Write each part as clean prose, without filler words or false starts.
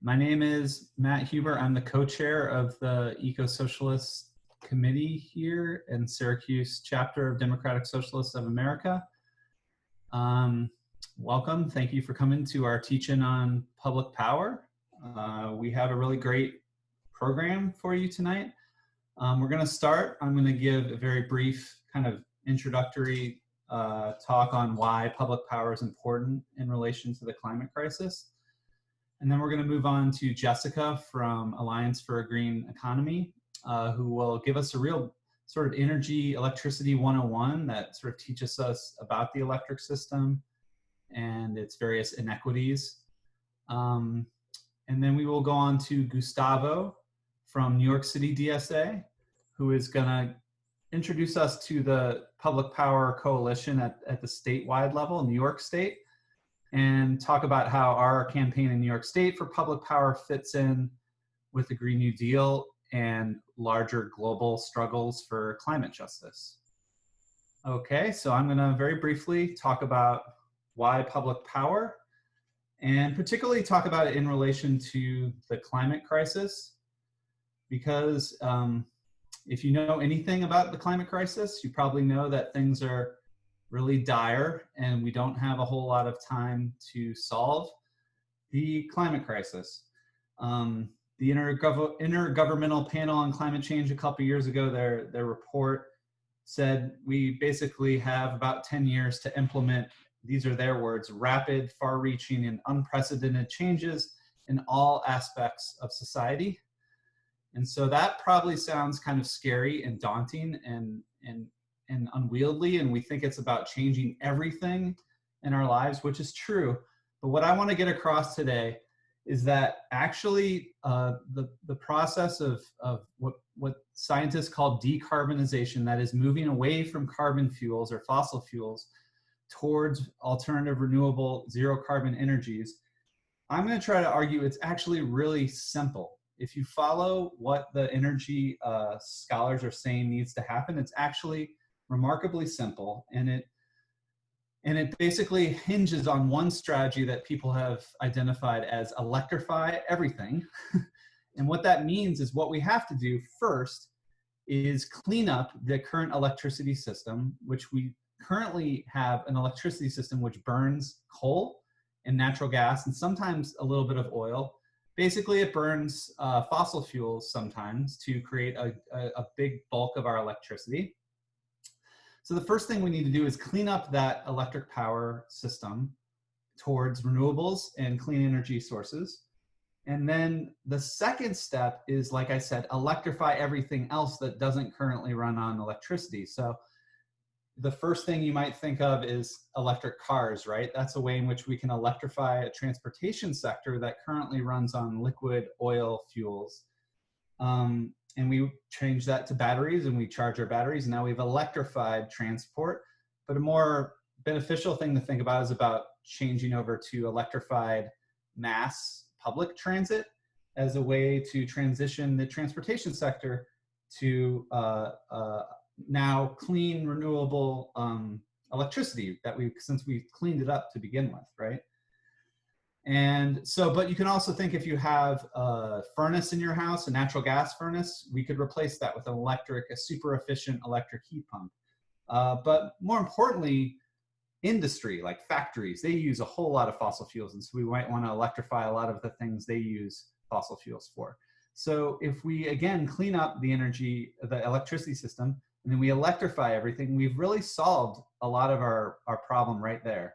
My name is Matt Huber. I'm the co-chair of the Eco-Socialist Committee here in Syracuse Chapter of Democratic Socialists of America. Welcome. Thank you for coming to our teach-in on public power. We have a really great program for you tonight. We're going to start. I'm going to give a very brief kind of introductory talk on why public power is important in relation to the climate crisis. And then we're going to move on to Jessica from Alliance for a Green Economy, who will give us a real sort of energy electricity 101 that sort of teaches us about the electric system and its various inequities. And then we will go on to Gustavo from New York City DSA, who is going to introduce us to the Public Power Coalition at the statewide level, New York State, and talk about how our campaign in New York State for public power fits in with the Green New Deal and larger global struggles for climate justice. Okay, so I'm going to very briefly talk about why public power, and particularly talk about it in relation to the climate crisis, because if you know anything about the climate crisis, you probably know that things are really dire and we don't have a whole lot of time to solve the climate crisis. The Intergovernmental Panel on Climate Change a couple years ago, their report said we basically have about 10 years to implement, these are their words, rapid, far-reaching, and unprecedented changes in all aspects of society. And so that probably sounds kind of scary and daunting and unwieldy, and we think it's about changing everything in our lives, which is true. But what I want to get across today is that actually the process of what scientists call decarbonization, that is moving away from carbon fuels or fossil fuels towards alternative, renewable, zero carbon energies, I'm going to try to argue it's actually really simple. If you follow what the energy scholars are saying needs to happen, it's actually remarkably simple, and it basically hinges on one strategy that people have identified as electrify everything. And what that means is what we have to do first is clean up the current electricity system, which we currently have an electricity system which burns coal and natural gas and sometimes a little bit of oil. Basically, it burns fossil fuels sometimes to create a big bulk of our electricity. So the first thing we need to do is clean up that electric power system towards renewables and clean energy sources. And then the second step is, like I said, electrify everything else that doesn't currently run on electricity. So the first thing you might think of is electric cars, right? That's a way in which we can electrify a transportation sector that currently runs on liquid oil fuels. And we change that to batteries and we charge our batteries. And now we've electrified transport. But a more beneficial thing to think about is about changing over to electrified mass public transit as a way to transition the transportation sector to now clean, renewable electricity that since we cleaned it up to begin with, right? And so, but you can also think if you have a furnace in your house, a natural gas furnace, we could replace that with an a super efficient electric heat pump. But more importantly, industry, like factories, they use a whole lot of fossil fuels. And so we might want to electrify a lot of the things they use fossil fuels for. So if we, again, clean up the electricity system, and then we electrify everything, we've really solved a lot of our problem right there.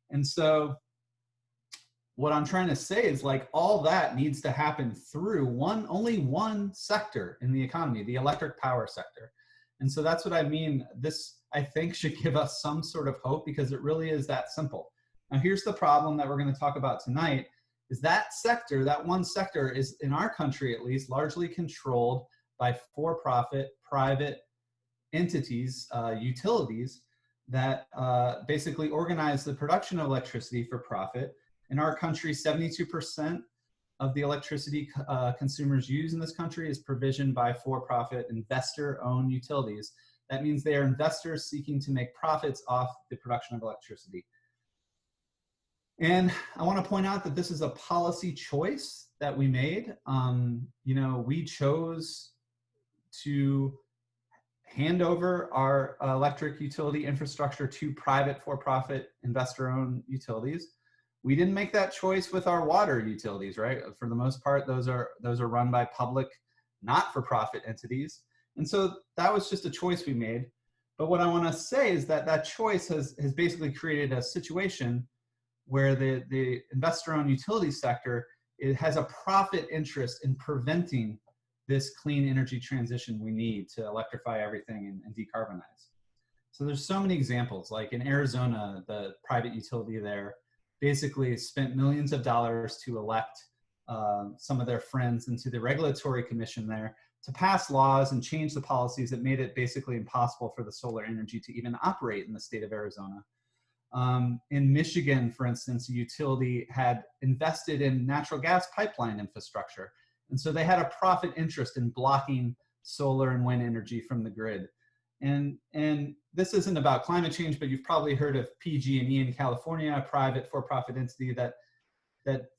And so what I'm trying to say is, like, all that needs to happen through only one sector in the economy, the electric power sector. And so that's what I mean. This, I think, should give us some sort of hope, because it really is that simple. Now, here's the problem that we're going to talk about tonight, is that sector, that one sector is, in our country at least, largely controlled by for-profit private entities, utilities, that basically organize the production of electricity for profit. In our country, 72% of the electricity consumers use in this country is provisioned by for-profit investor-owned utilities. That means they are investors seeking to make profits off the production of electricity. And I want to point out that this is a policy choice that we made. You know, we chose to hand over our electric utility infrastructure to private for-profit investor-owned utilities. We didn't make that choice with our water utilities, right? For the most part, those are run by public, not-for-profit entities. And so that was just a choice we made. But what I want to say is that that choice has basically created a situation where the investor-owned utility sector, it has a profit interest in preventing this clean energy transition we need to electrify everything and decarbonize. So there's so many examples, like in Arizona, the private utility there basically spent millions of dollars to elect some of their friends into the regulatory commission there to pass laws and change the policies that made it basically impossible for the solar energy to even operate in the state of Arizona. In Michigan, for instance, a utility had invested in natural gas pipeline infrastructure. And so they had a profit interest in blocking solar and wind energy from the grid. And this isn't about climate change, but you've probably heard of PG&E in California, a private for-profit entity that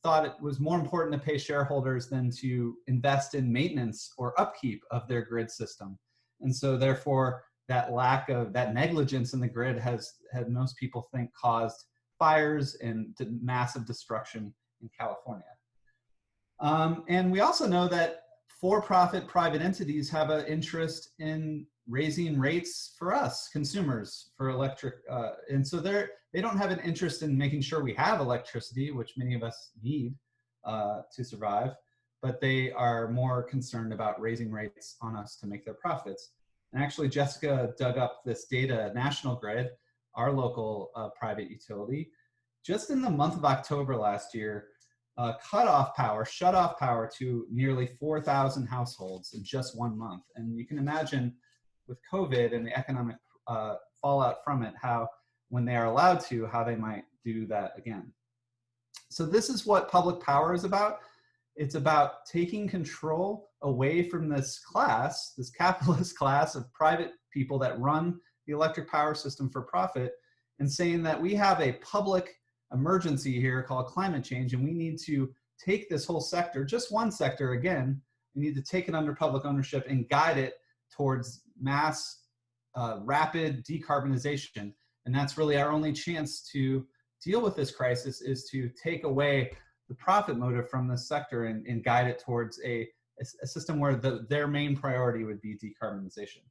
thought it was more important to pay shareholders than to invest in maintenance or upkeep of their grid system. And so therefore, that lack of, that negligence in the grid has most people think caused fires and massive destruction in California. And we also know that for-profit private entities have an interest in raising rates for us consumers for electric, and so they don't have an interest in making sure we have electricity, which many of us need to survive, but they are more concerned about raising rates on us to make their profits. And actually, Jessica dug up this data, National Grid, our local private utility, just in the month of October last year, shut off power to nearly 4,000 households in just 1 month. And you can imagine with COVID and the economic fallout from it, how when they are allowed to, how they might do that again. So this is what public power is about. It's about taking control away from this class, this capitalist class of private people that run the electric power system for profit, and saying that we have a public emergency here called climate change, and we need to take this whole sector, just one sector again, we need to take it under public ownership and guide it towards mass, rapid decarbonization. And that's really our only chance to deal with this crisis, is to take away the profit motive from this sector and guide it towards a system where their main priority would be decarbonization.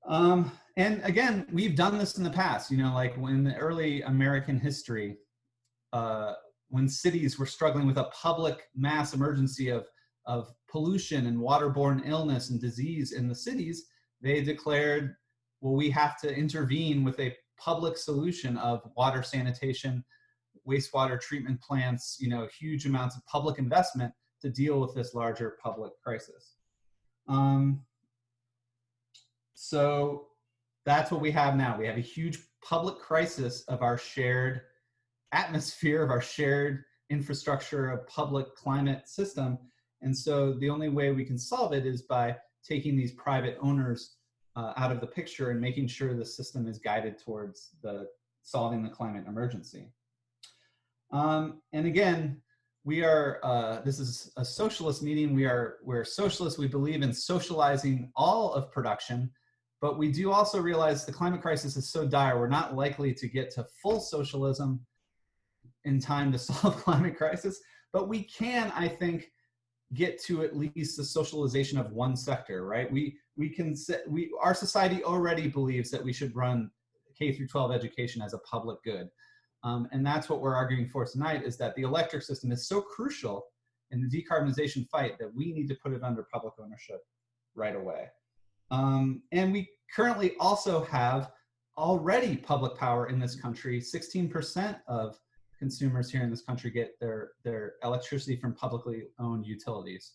And again, we've done this in the past, you know, like when the early American history, when cities were struggling with a public mass emergency of pollution and waterborne illness and disease in the cities, they declared, well, we have to intervene with a public solution of water sanitation, wastewater treatment plants, you know, huge amounts of public investment to deal with this larger public crisis. So that's what we have now. We have a huge public crisis of our shared atmosphere, of our shared infrastructure, of public climate system. And so the only way we can solve it is by taking these private owners out of the picture and making sure the system is guided towards solving the climate emergency. And again, we are, this is a socialist meeting. We're socialists. We believe in socializing all of production, but we do also realize the climate crisis is so dire, we're not likely to get to full socialism in time to solve climate crisis, but we can, I think, get to at least the socialization of one sector, right? Our society already believes that we should run K through 12 education as a public good. And that's what we're arguing for tonight, is that the electric system is so crucial in the decarbonization fight that we need to put it under public ownership right away. And we currently also have already public power in this country. 16% of consumers here in this country get their electricity from publicly owned utilities.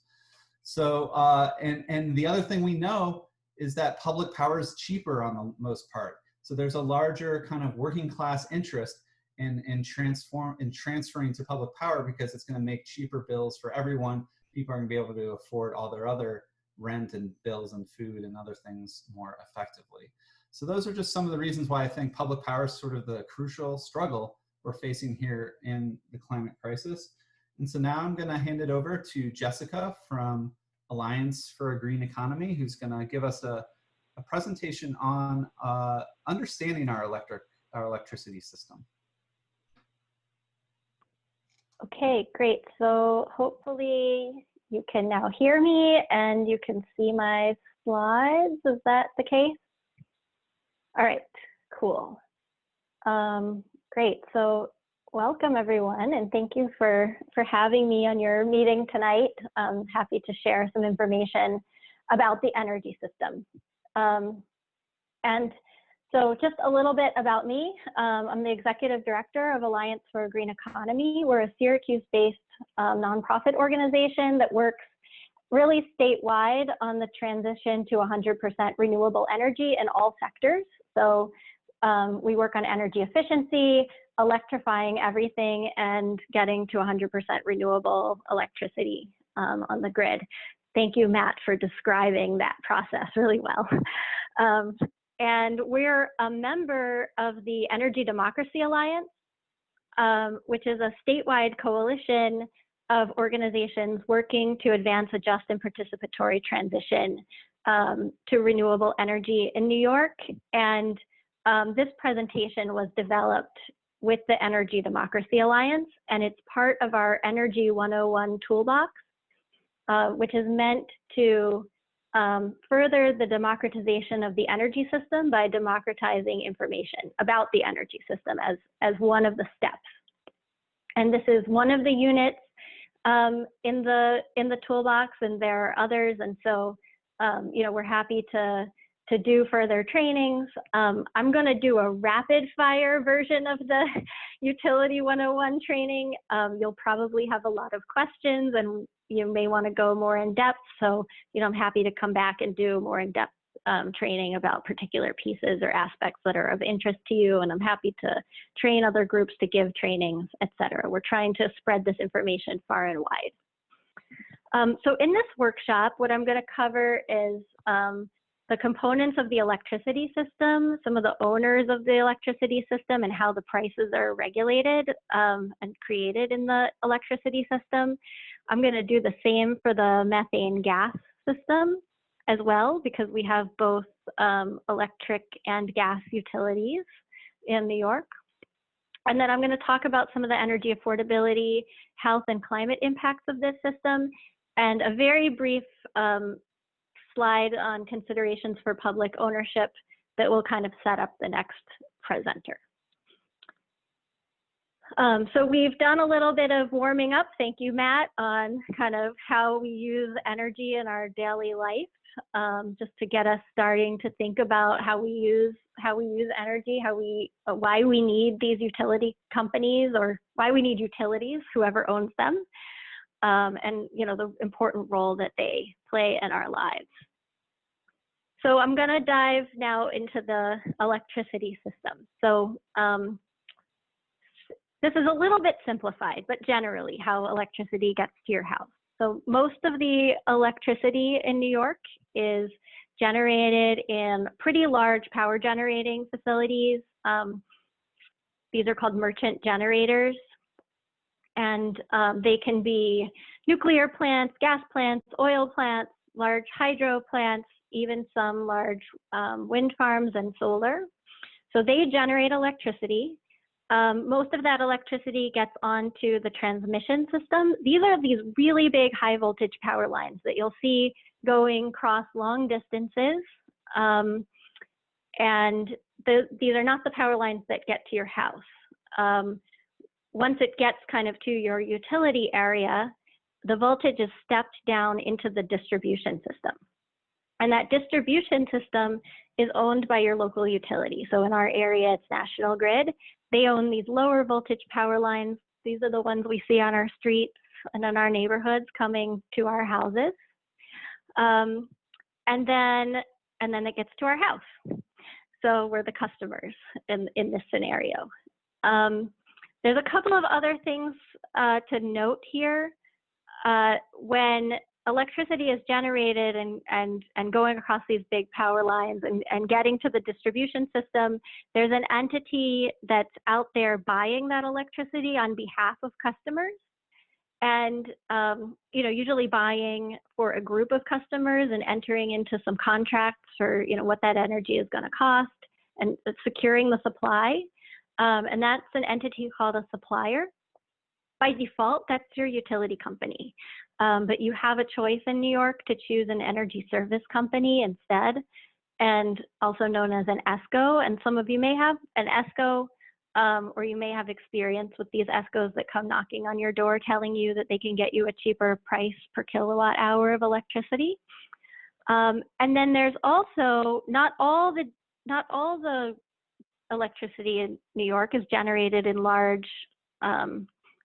So, and the other thing we know is that public power is cheaper on the most part. So there's a larger kind of working class interest in transferring to public power, because it's going to make cheaper bills for everyone. People are going to be able to afford all their other rent and bills and food and other things more effectively. So those are just some of the reasons why I think public power is sort of the crucial struggle we're facing here in the climate crisis. And so now I'm going to hand it over to Jessica from Alliance for a Green Economy, who's going to give us a presentation on understanding our electricity system. Okay, great. So hopefully you can now hear me and you can see my slides. Is that the case? All right, cool. Great. So welcome everyone, and thank you for having me on your meeting tonight. I'm happy to share some information about the energy system. And so just a little bit about me. I'm the Executive Director of Alliance for a Green Economy. We're a Syracuse-based nonprofit organization that works really statewide on the transition to 100% renewable energy in all sectors. So we work on energy efficiency, electrifying everything, and getting to 100% renewable electricity on the grid. Thank you, Matt, for describing that process really well. And we're a member of the Energy Democracy Alliance, which is a statewide coalition of organizations working to advance a just and participatory transition to renewable energy in New York. And this presentation was developed with the Energy Democracy Alliance, and it's part of our Energy 101 toolbox, which is meant to further the democratization of the energy system by democratizing information about the energy system as one of the steps. And this is one of the units in the toolbox, and there are others. And so, you know, we're happy to do further trainings. I'm going to do a rapid fire version of the Utility 101 training. You'll probably have a lot of questions and you may want to go more in depth. So, you know, I'm happy to come back and do more in depth training about particular pieces or aspects that are of interest to you. And I'm happy to train other groups to give trainings, et cetera. We're trying to spread this information far and wide. So in this workshop, what I'm going to cover is the components of the electricity system, some of the owners of the electricity system, and how the prices are regulated and created in the electricity system. I'm going to do the same for the methane gas system as well, because we have both electric and gas utilities in New York. And then I'm going to talk about some of the energy affordability, health, and climate impacts of this system, and a very brief slide on considerations for public ownership that will kind of set up the next presenter. So we've done a little bit of warming up, thank you, Matt, on kind of how we use energy in our daily life, just to get us starting to think about how we use energy, why we need these utility companies, or why we need utilities, whoever owns them, and you know, the important role that they play in our lives. So I'm going to dive now into the electricity system. So this is a little bit simplified, but generally how electricity gets to your house. So most of the electricity in New York is generated in pretty large power generating facilities. These are called merchant generators. And they can be nuclear plants, gas plants, oil plants, large hydro plants, even some large wind farms and solar. So they generate electricity. Most of that electricity gets onto the transmission system. These are these really big high voltage power lines that you'll see going across long distances. And these are not the power lines that get to your house. Once it gets kind of to your utility area, the voltage is stepped down into the distribution system. And that distribution system is owned by your local utility. So in our area, it's National Grid. They own these lower voltage power lines. These are the ones we see on our streets and in our neighborhoods coming to our houses. And then it gets to our house. So we're the customers in this scenario. There's a couple of other things to note here. When electricity is generated and going across these big power lines and getting to the distribution system, there's an entity that's out there buying that electricity on behalf of customers. and usually buying for a group of customers and entering into some contracts for what that energy is going to cost and securing the supply. And that's an entity called a supplier. By default, that's your utility company. But you have a choice in New York to choose an energy service company instead, and also known as an ESCO. And some of you may have an ESCO, or you may have experience with these ESCOs that come knocking on your door telling you that they can get you a cheaper price per kilowatt hour of electricity. And then there's also not all the electricity in New York is generated in large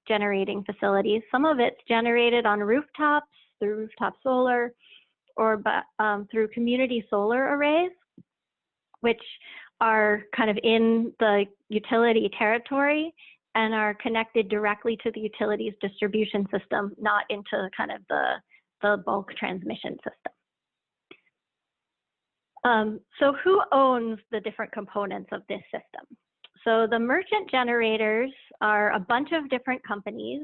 generating facilities. Some of it's generated on rooftops through rooftop solar, or through community solar arrays, which are kind of in the utility territory and are connected directly to the utility's distribution system, not into kind of the bulk transmission system. So who owns the different components of this system? So the merchant generators are a bunch of different companies.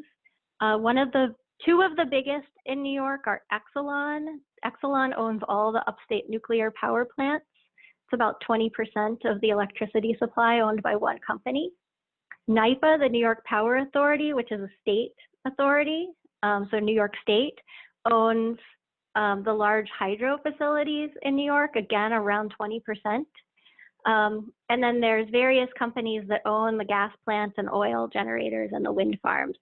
Two of the biggest in New York are Exelon. Exelon owns all the upstate nuclear power plants. It's about 20% of the electricity supply owned by one company. NYPA, the New York Power Authority, which is a state authority, so New York State, owns the large hydro facilities in New York, again, around 20%. And then there's various companies that own the gas plants and oil generators and the wind farms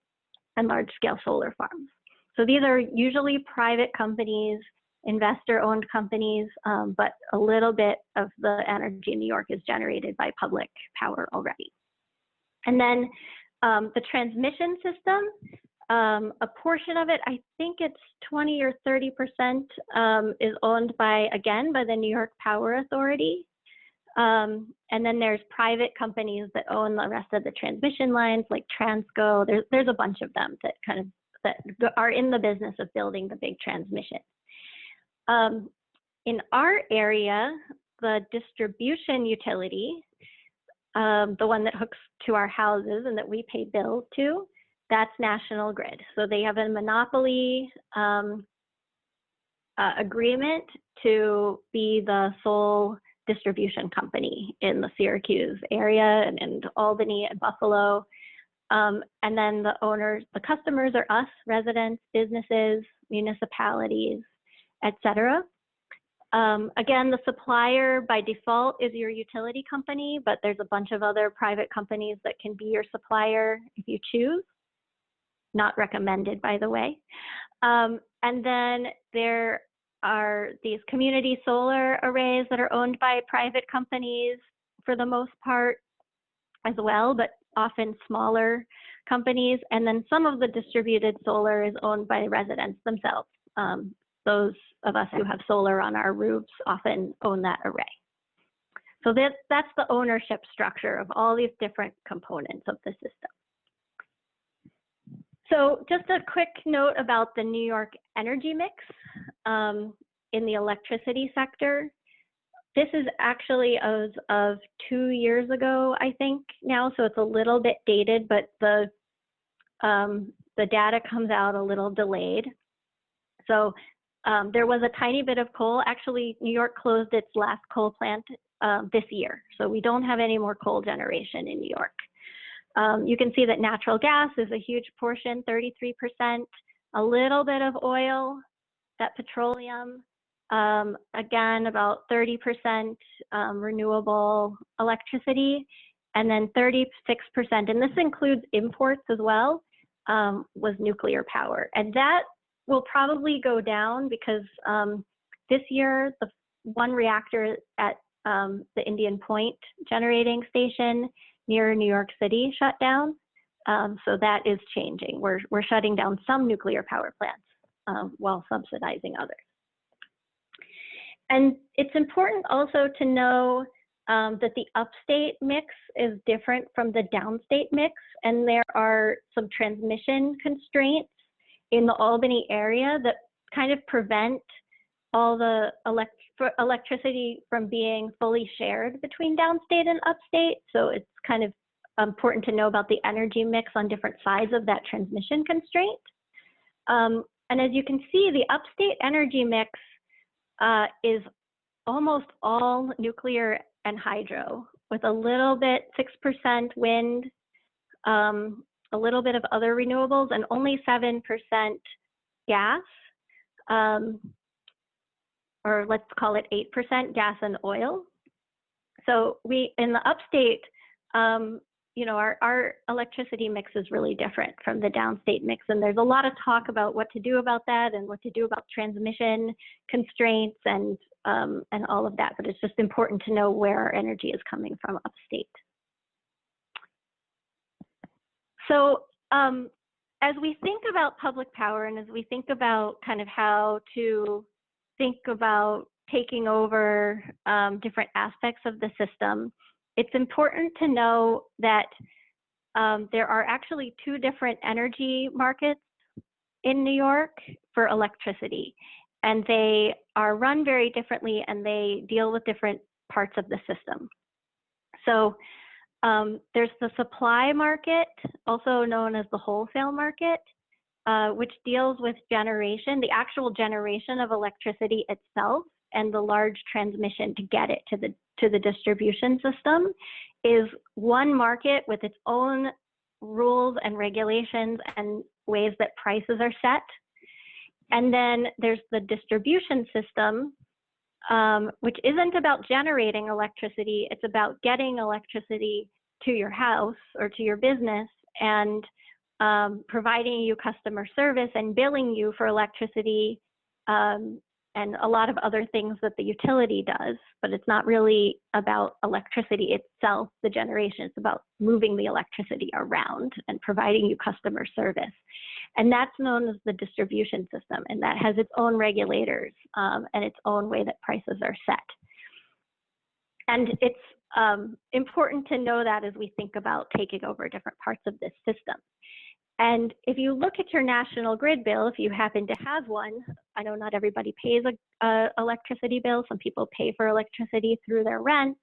and large-scale solar farms. So these are usually private companies, investor-owned companies, but a little bit of the energy in New York is generated by public power already. And then the transmission system, a portion of it, I think it's 20 or 30%, is owned by the New York Power Authority. And then there's private companies that own the rest of the transmission lines, like Transco. There's a bunch of them that that are in the business of building the big transmission. In our area, the distribution utility, the one that hooks to our houses and that we pay bills to, that's National Grid. So they have a monopoly agreement to be the sole distribution company in the Syracuse area and Albany and Buffalo. And then the customers are us, residents, businesses, municipalities, etc. Again, the supplier by default is your utility company, but there's a bunch of other private companies that can be your supplier if you choose. Not recommended, by the way. And then there are these community solar arrays that are owned by private companies for the most part as well, but often smaller companies. And then some of the distributed solar is owned by residents themselves. Those of us who have solar on our roofs often own that array. So that's the ownership structure of all these different components of the system. So just a quick note about the New York energy mix in the electricity sector. This is actually as of 2 years ago, I think now, so it's a little bit dated, but the data comes out a little delayed. So there was a tiny bit of coal. Actually, New York closed its last coal plant this year, so we don't have any more coal generation in New York. You can see that natural gas is a huge portion, 33%, a little bit of oil, that petroleum, again, about 30% renewable electricity, and then 36%, and this includes imports as well, was nuclear power. And that will probably go down because this year, the one reactor at the Indian Point generating station near New York City shut down. So that is changing. We're shutting down some nuclear power plants while subsidizing others. And it's important also to know that the upstate mix is different from the downstate mix, and there are some transmission constraints in the Albany area that kind of prevent all the electricity from being fully shared between downstate and upstate. So it's kind of important to know about the energy mix on different sides of that transmission constraint. And as you can see, the upstate energy mix is almost all nuclear and hydro, with a little bit, 6% wind, a little bit of other renewables, and only 7% gas, or let's call it 8% gas and oil. So we, in the upstate, you know, our electricity mix is really different from the downstate mix, and there's a lot of talk about what to do about that and what to do about transmission constraints and all of that. But it's just important to know where our energy is coming from upstate. So as we think about public power and as we think about kind of how to think about taking over different aspects of the system, it's important to know that there are actually two different energy markets in New York for electricity, and they are run very differently and they deal with different parts of the system. So there's the supply market, also known as the wholesale market, which deals with generation, the actual generation of electricity itself, and the large transmission to get it to the distribution system is one market with its own rules and regulations and ways that prices are set. And then there's the distribution system, which isn't about generating electricity, it's about getting electricity to your house or to your business and providing you customer service and billing you for electricity and a lot of other things that the utility does, but it's not really about electricity itself, the generation. It's about moving the electricity around and providing you customer service. And that's known as the distribution system, and that has its own regulators and its own way that prices are set. And it's important to know that as we think about taking over different parts of this system. And if you look at your national grid bill, if you happen to have one, I know not everybody pays a electricity bill. Some people pay for electricity through their rent,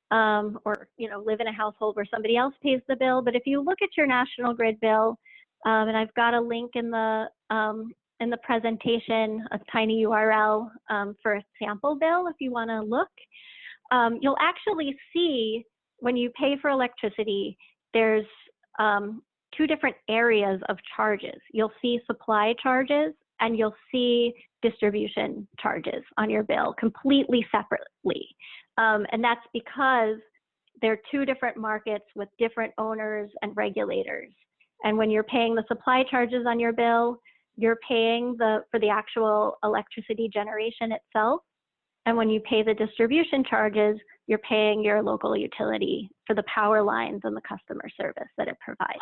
or live in a household where somebody else pays the bill. But if you look at your national grid bill, and I've got a link in the presentation, a tiny URL for a sample bill if you want to look, you'll actually see when you pay for electricity, there's two different areas of charges. You'll see supply charges and you'll see distribution charges on your bill completely separately. And that's because they're two different markets with different owners and regulators. And when you're paying the supply charges on your bill, you're paying for the actual electricity generation itself. And when you pay the distribution charges, you're paying your local utility for the power lines and the customer service that it provides.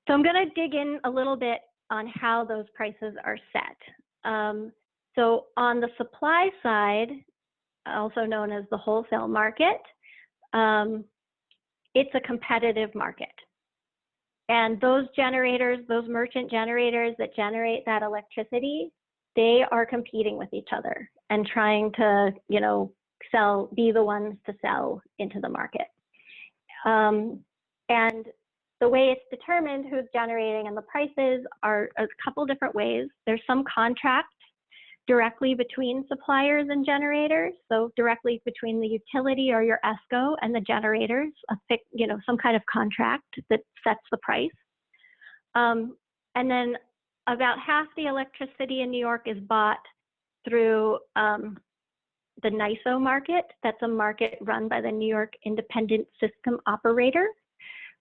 So I'm going to dig in a little bit on how those prices are set. So on the supply side, also known as the wholesale market, it's a competitive market. And those generators, those merchant generators that generate that electricity, they are competing with each other and trying to, be the ones to sell into the market. And the way it's determined who's generating and the prices are a couple different ways. There's some contract directly between suppliers and generators, so directly between the utility or your ESCO and the generators, some kind of contract that sets the price. And then about half the electricity in New York is bought through the NYS market. That's a market run by the New York Independent System Operator,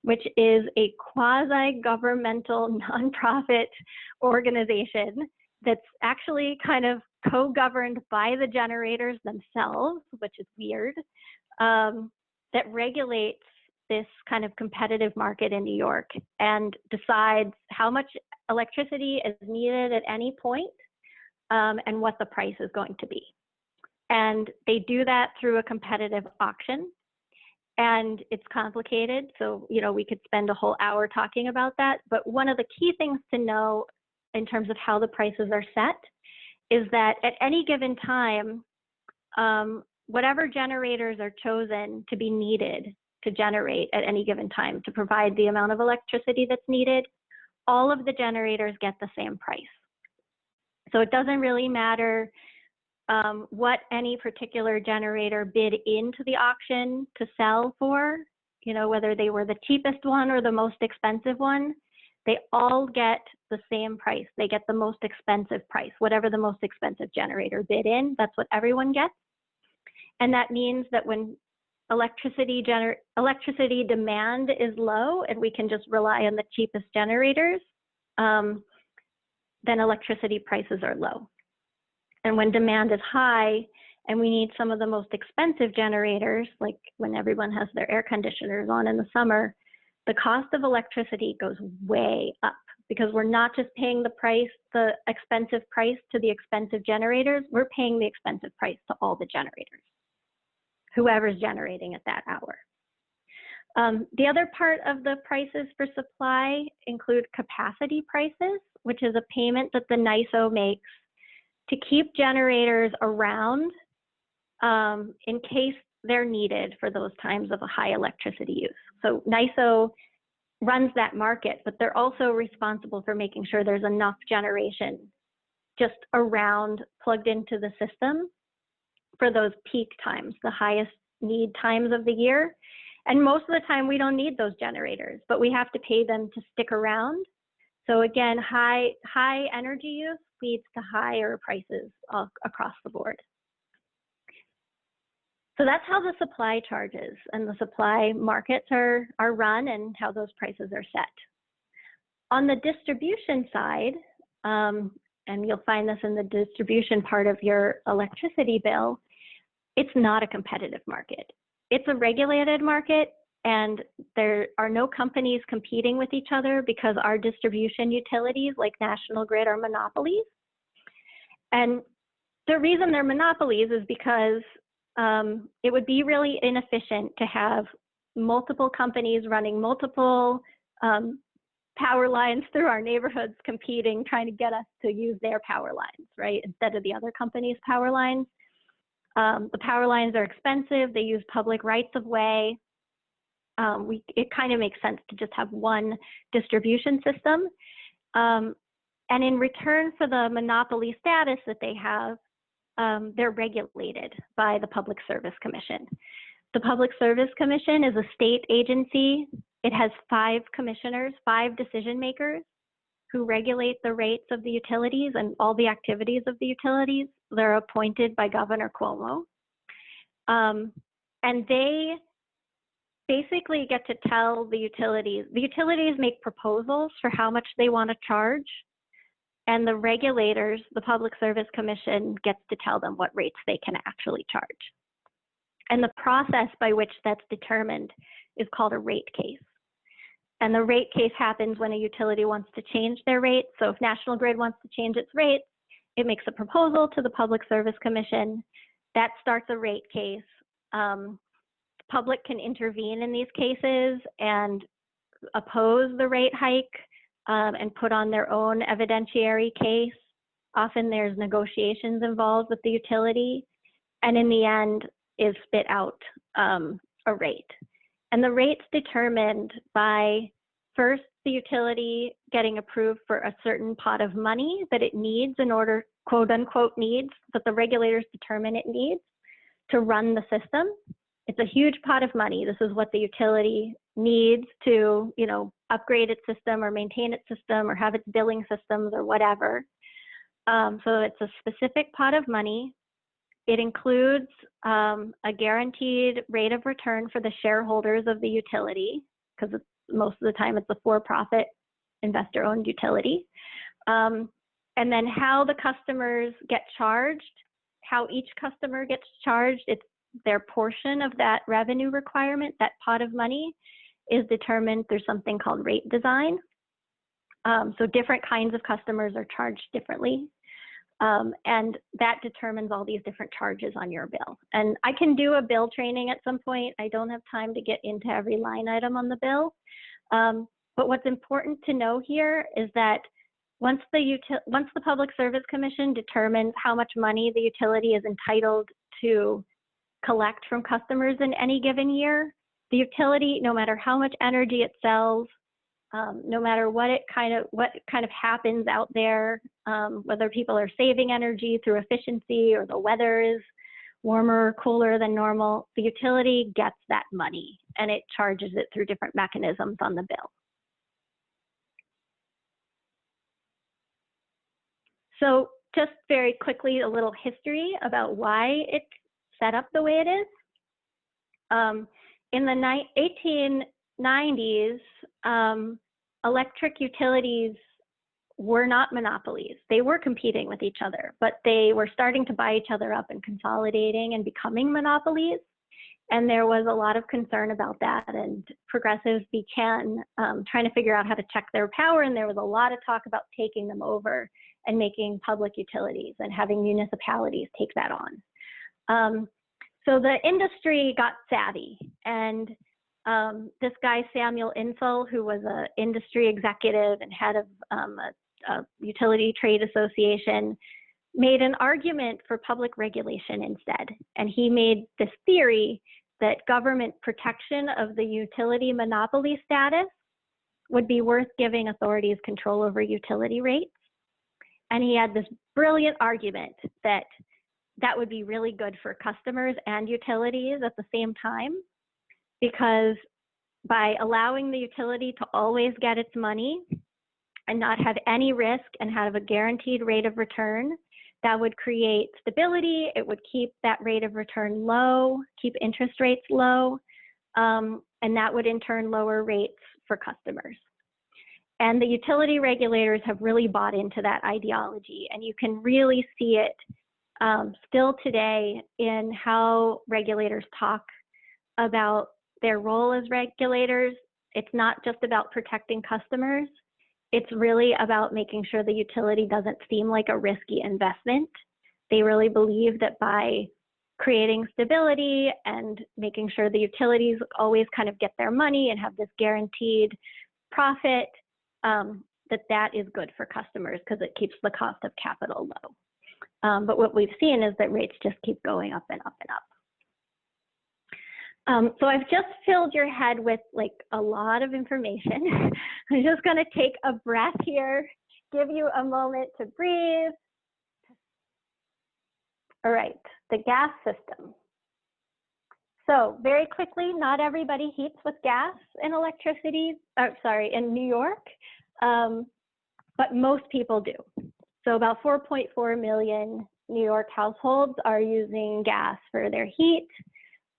which is a quasi-governmental nonprofit organization that's actually kind of co-governed by the generators themselves, which is weird, that regulates this kind of competitive market in New York and decides how much electricity is needed at any point and what the price is going to be. And they do that through a competitive auction. And it's complicated, so we could spend a whole hour talking about that. But one of the key things to know in terms of how the prices are set is that at any given time, whatever generators are chosen to be needed to generate at any given time to provide the amount of electricity that's needed, all of the generators get the same price. So it doesn't really matter what any particular generator bid into the auction to sell for, you know, whether they were the cheapest one or the most expensive one, they all get the same price. They get the most expensive price, whatever the most expensive generator bid in, that's what everyone gets. And that means that when electricity demand is low and we can just rely on the cheapest generators, then electricity prices are low. And when demand is high and we need some of the most expensive generators, like when everyone has their air conditioners on in the summer, the cost of electricity goes way up because we're not just paying the expensive price to the expensive generators, we're paying the expensive price to all the generators, whoever's generating at that hour. The other part of the prices for supply include capacity prices, which is a payment that the NYS makes to keep generators around in case they're needed for those times of a high electricity use. So NYS runs that market, but they're also responsible for making sure there's enough generation just around plugged into the system for those peak times, the highest need times of the year. And most of the time we don't need those generators, but we have to pay them to stick around. So again, high energy use leads to higher prices across the board. So that's how the supply charges and the supply markets are run and how those prices are set. On the distribution side, and you'll find this in the distribution part of your electricity bill, it's not a competitive market. It's a regulated market, and there are no companies competing with each other because our distribution utilities like National Grid are monopolies. And the reason they're monopolies is because it would be really inefficient to have multiple companies running multiple power lines through our neighborhoods competing, trying to get us to use their power lines, right, instead of the other company's power lines. The power lines are expensive. They use public rights of way. It kind of makes sense to just have one distribution system. And in return for the monopoly status that they have, they're regulated by the Public Service Commission. The Public Service Commission is a state agency. It has 5 commissioners, 5 decision makers who regulate the rates of the utilities and all the activities of the utilities. They're appointed by Governor Cuomo. And they basically get to tell the utilities make proposals for how much they want to charge. And the regulators, the Public Service Commission, gets to tell them what rates they can actually charge. And the process by which that's determined is called a rate case. And the rate case happens when a utility wants to change their rates. So if National Grid wants to change its rates, it makes a proposal to the Public Service Commission. That starts a rate case. Public can intervene in these cases and oppose the rate hike and put on their own evidentiary case. Often there's negotiations involved with the utility, and in the end is spit out a rate. And the rate's determined by first the utility getting approved for a certain pot of money that it needs in order, quote unquote needs, that the regulators determine it needs to run the system. It's a huge pot of money. This is what the utility needs to, you know, upgrade its system or maintain its system or have its billing systems or whatever. So it's a specific pot of money. It includes a guaranteed rate of return for the shareholders of the utility, because most of the time it's a for-profit investor-owned utility. And then how the customers get charged, how each customer gets charged, it's their portion of that revenue requirement, that pot of money, is determined through something called rate design. So different kinds of customers are charged differently. And that determines all these different charges on your bill. And I can do a bill training at some point. I don't have time to get into every line item on the bill. But what's important to know here is that once the Public Service Commission determines how much money the utility is entitled to collect from customers in any given year, the utility, no matter how much energy it sells, no matter what kind of happens out there, whether people are saving energy through efficiency or the weather is warmer or cooler than normal, the utility gets that money and it charges it through different mechanisms on the bill. So just very quickly, a little history about why it's set up the way it is. In the 1890s, electric utilities were not monopolies. They were competing with each other, but they were starting to buy each other up and consolidating and becoming monopolies. And there was a lot of concern about that, and progressives began trying to figure out how to check their power, and there was a lot of talk about taking them over and making public utilities and having municipalities take that on. So the industry got savvy, and this guy, Samuel Insull, who was an industry executive and head of a utility trade association, made an argument for public regulation instead. And he made this theory that government protection of the utility monopoly status would be worth giving authorities control over utility rates. And he had this brilliant argument that that would be really good for customers and utilities at the same time, because by allowing the utility to always get its money and not have any risk and have a guaranteed rate of return, that would create stability. It would keep that rate of return low, keep interest rates low, and that would in turn lower rates for customers. And the utility regulators have really bought into that ideology, and you can really see it still today in how regulators talk about their role as regulators. It's not just about protecting customers. It's really about making sure the utility doesn't seem like a risky investment. They really believe that by creating stability and making sure the utilities always kind of get their money and have this guaranteed profit, that is good for customers because it keeps the cost of capital low. But what we've seen is that rates just keep going up and up and up. So I've just filled your head with like a lot of information. I'm just going to take a breath here, give you a moment to breathe. All right, the gas system. So very quickly, not everybody heats with gas and electricity, in New York, but most people do. So about 4.4 million New York households are using gas for their heat.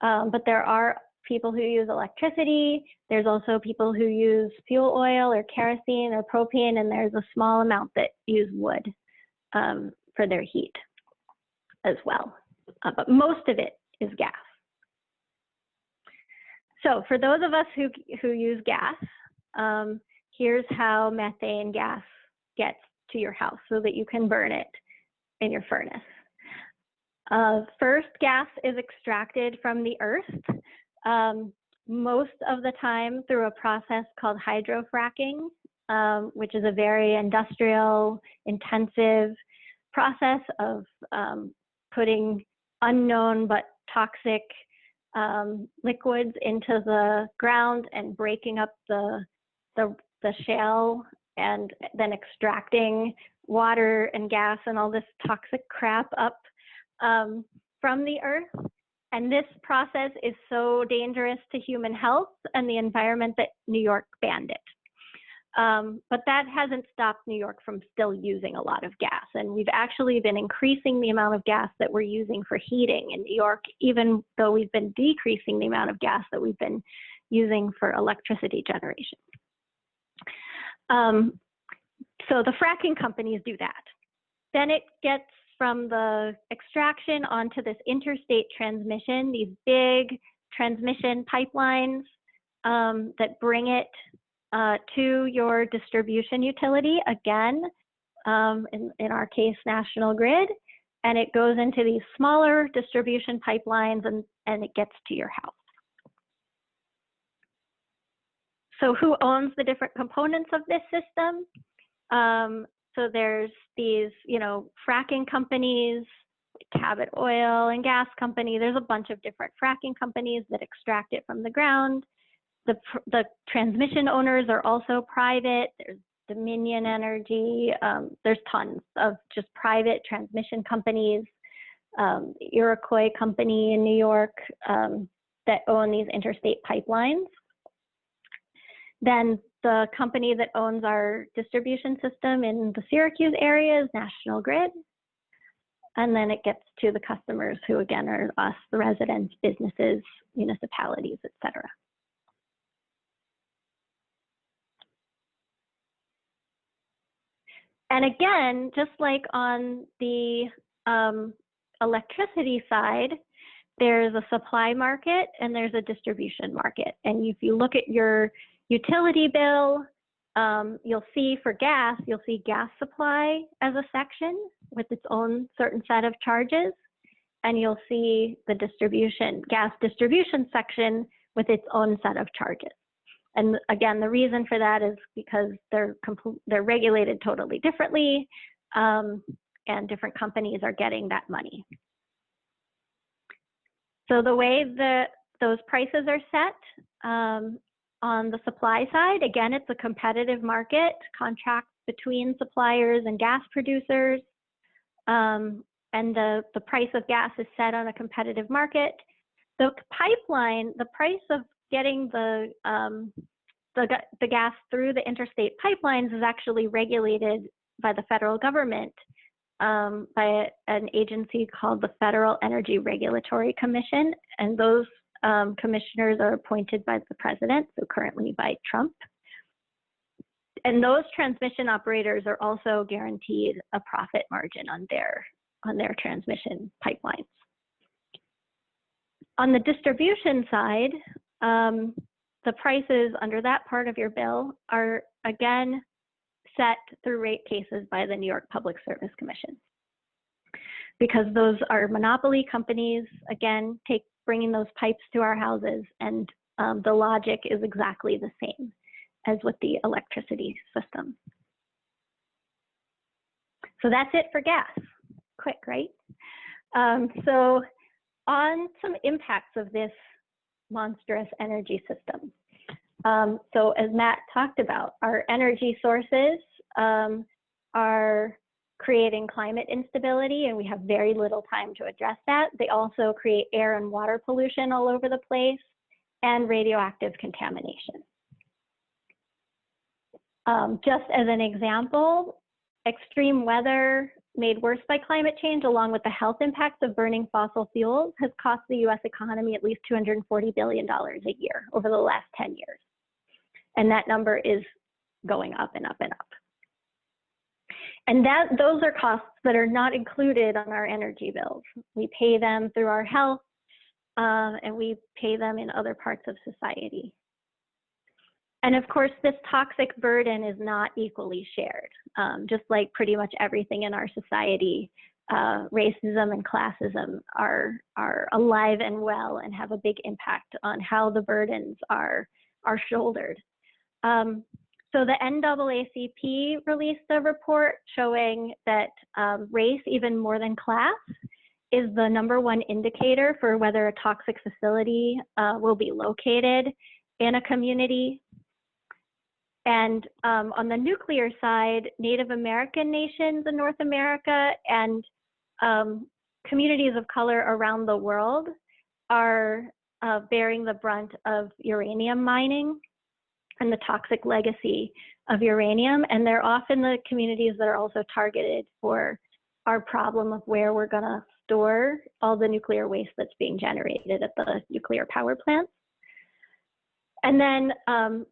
But there are people who use electricity. There's also people who use fuel oil or kerosene or propane, and there's a small amount that use wood for their heat as well. But most of it is gas. So for those of us who use gas, here's how methane gas gets to your house so that you can burn it in your furnace. First, gas is extracted from the earth, most of the time through a process called hydrofracking, which is a very industrial, intensive process of putting unknown but toxic liquids into the ground and breaking up the shale and then extracting water and gas and all this toxic crap up from the earth. And this process is so dangerous to human health and the environment that New York banned it. But that hasn't stopped New York from still using a lot of gas. And we've actually been increasing the amount of gas that we're using for heating in New York, even though we've been decreasing the amount of gas that we've been using for electricity generation. So the fracking companies do that. Then it gets from the extraction onto this interstate transmission, these big transmission pipelines that bring it to your distribution utility, again, in our case, National Grid, and it goes into these smaller distribution pipelines and it gets to your house. So who owns the different components of this system? So there's these, fracking companies, Cabot Oil and Gas Company. There's a bunch of different fracking companies that extract it from the ground. The transmission owners are also private. There's Dominion Energy. There's tons of just private transmission companies. Iroquois Company in New York that own these interstate pipelines. Then the company that owns our distribution system in the Syracuse area is National Grid. And then it gets to the customers who again are us, the residents, businesses, municipalities, et cetera. And again, just like on the electricity side, there's a supply market and there's a distribution market. And if you look at your utility bill, you'll see for gas, you'll see gas supply as a section with its own certain set of charges. And you'll see the gas distribution section with its own set of charges. And again, the reason for that is because they're regulated totally differently, and different companies are getting that money. So the way that those prices are set on the supply side, again, it's a competitive market, contracts between suppliers and gas producers, and the price of gas is set on a competitive market. The pipeline, the price of getting the gas through the interstate pipelines is actually regulated by the federal government, by an agency called the Federal Energy Regulatory Commission. And those commissioners are appointed by the president, so currently by Trump. And those transmission operators are also guaranteed a profit margin on their transmission pipelines. On the distribution side, the prices under that part of your bill are again set through rate cases by the New York Public Service Commission. Because those are monopoly companies, again, bringing those pipes to our houses, and the logic is exactly the same as with the electricity system. So that's it for gas. Quick, right? So on some impacts of this monstrous energy system. So as Matt talked about, our energy sources are creating climate instability, and we have very little time to address that. They also create air and water pollution all over the place and radioactive contamination. Just as an example, extreme weather made worse by climate change, along with the health impacts of burning fossil fuels, has cost the US economy at least $240 billion a year over the last 10 years. And that number is going up and up and up. And those are costs that are not included on our energy bills. We pay them through our health, and we pay them in other parts of society. And of course, this toxic burden is not equally shared. Just like pretty much everything in our society, racism and classism are alive and well and have a big impact on how the burdens are shouldered. So the NAACP released a report showing that race, even more than class, is the #1 indicator for whether a toxic facility will be located in a community. And on the nuclear side, Native American nations in North America and communities of color around the world are bearing the brunt of uranium mining and the toxic legacy of uranium. And they're often the communities that are also targeted for our problem of where we're gonna store all the nuclear waste that's being generated at the nuclear power plants. And then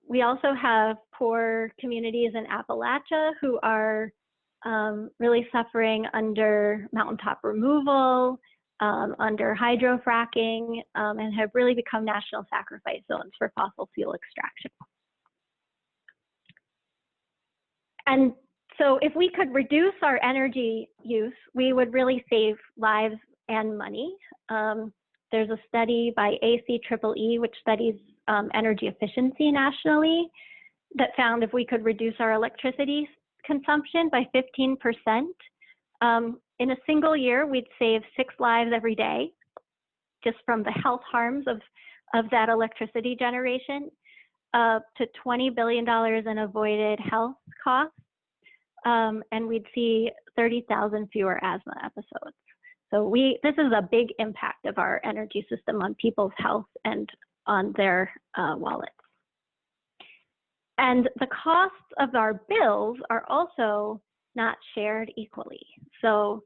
we also have poor communities in Appalachia who are really suffering under mountaintop removal, under hydrofracking, and have really become national sacrifice zones for fossil fuel extraction. And so if we could reduce our energy use, we would really save lives and money. There's a study by ACEEE, which studies energy efficiency nationally, that found if we could reduce our electricity consumption by 15%, in a single year, we'd save 6 lives every day, just from the health harms of that electricity generation. up to $20 billion in avoided health costs, and we'd see 30,000 fewer asthma episodes. So this is a big impact of our energy system on people's health and on their wallets. And the costs of our bills are also not shared equally. So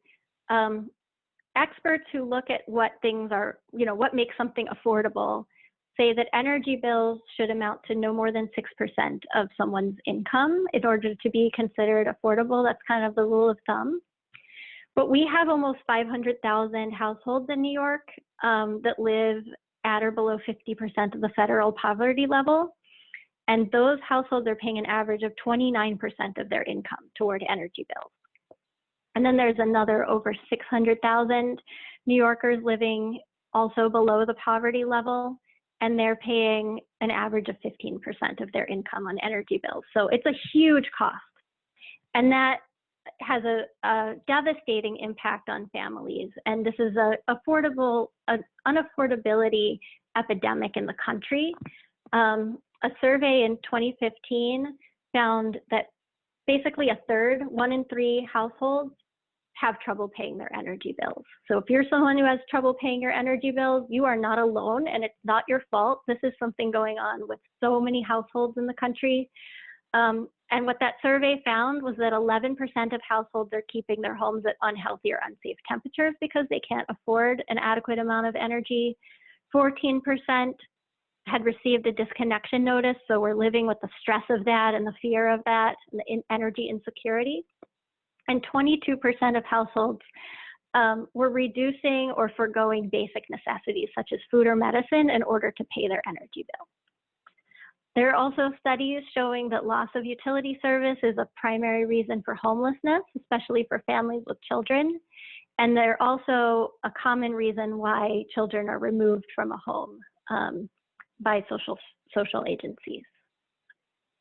experts who look at what things are, what makes something affordable, say that energy bills should amount to no more than 6% of someone's income in order to be considered affordable. That's kind of the rule of thumb. But we have almost 500,000 households in New York that live at or below 50% of the federal poverty level. And those households are paying an average of 29% of their income toward energy bills. And then there's another over 600,000 New Yorkers living also below the poverty level, and they're paying an average of 15% of their income on energy bills. So it's a huge cost. And that has a devastating impact on families. And this is an unaffordability epidemic in the country. A survey in 2015 found that basically a third, 1 in 3 households have trouble paying their energy bills. So if you're someone who has trouble paying your energy bills, you are not alone, and it's not your fault. This is something going on with so many households in the country. And what that survey found was that 11% of households are keeping their homes at unhealthy or unsafe temperatures because they can't afford an adequate amount of energy. 14% had received a disconnection notice, so we're living with the stress of that and the fear of that, and the energy insecurity. And 22% of households were reducing or forgoing basic necessities such as food or medicine in order to pay their energy bill. There are also studies showing that loss of utility service is a primary reason for homelessness, especially for families with children. And they're also a common reason why children are removed from a home by social agencies.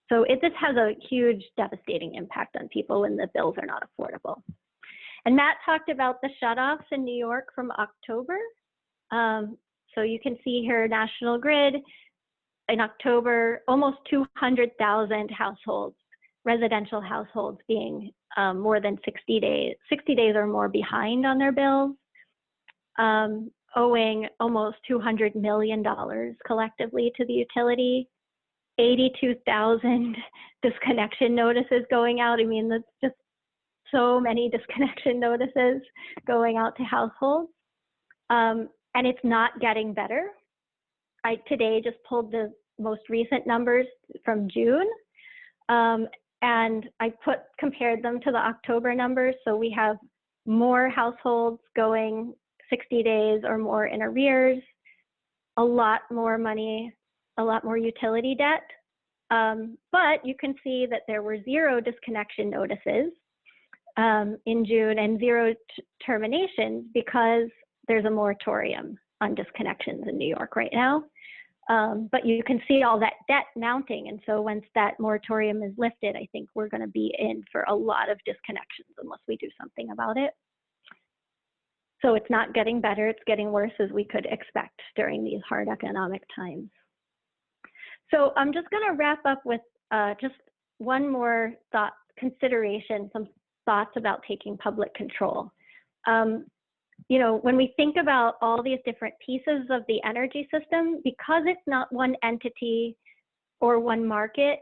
So this has a huge devastating impact on people when the bills are not affordable. And Matt talked about the shutoffs in New York from October. So you can see here, National Grid, in October, almost 200,000 households, residential households being more than 60 days or more behind on their bills, owing almost $200 million collectively to the utility, 82,000 disconnection notices going out. I mean, that's just so many disconnection notices going out to households. And it's not getting better. I today just pulled the most recent numbers from June, and I compared them to the October numbers. So we have more households going 60 days or more in arrears, a lot more money, a lot more utility debt. But you can see that there were 0 disconnection notices in June and 0 terminations because there's a moratorium on disconnections in New York right now. But you can see all that debt mounting. And so once that moratorium is lifted, I think we're going to be in for a lot of disconnections unless we do something about it. So it's not getting better, it's getting worse, as we could expect during these hard economic times. So I'm just going to wrap up with just one more consideration, some thoughts about taking public control. When we think about all these different pieces of the energy system, because it's not one entity or one market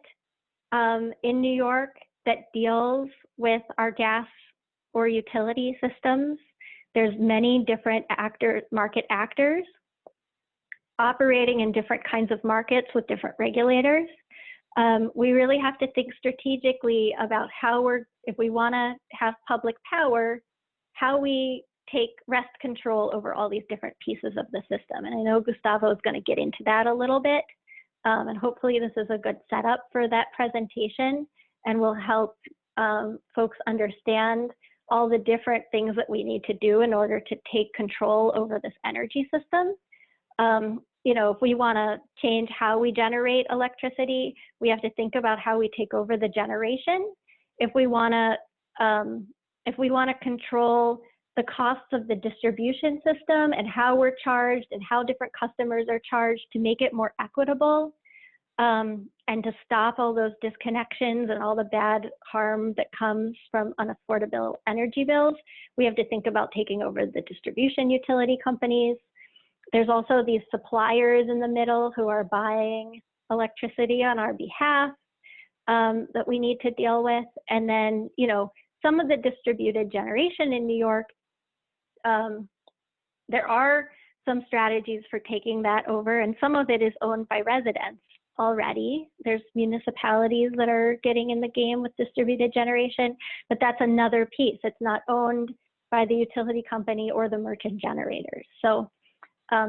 in New York that deals with our gas or utility systems, there's many different market actors operating in different kinds of markets with different regulators. We really have to think strategically about if we want to have public power, how we wrest control over all these different pieces of the system. And I know Gustavo is going to get into that a little bit. And hopefully this is a good setup for that presentation and will help folks understand all the different things that we need to do in order to take control over this energy system. If we want to change how we generate electricity, we have to think about how we take over the generation. If we want to control the costs of the distribution system and how we're charged and how different customers are charged to make it more equitable, and to stop all those disconnections and all the bad harm that comes from unaffordable energy bills, we have to think about taking over the distribution utility companies. There's also these suppliers in the middle who are buying electricity on our behalf that we need to deal with. And then, you know, some of the distributed generation in New York, there are some strategies for taking that over, and some of it is owned by residents already. There's municipalities that are getting in the game with distributed generation, but that's another piece. It's not owned by the utility company or the merchant generators. So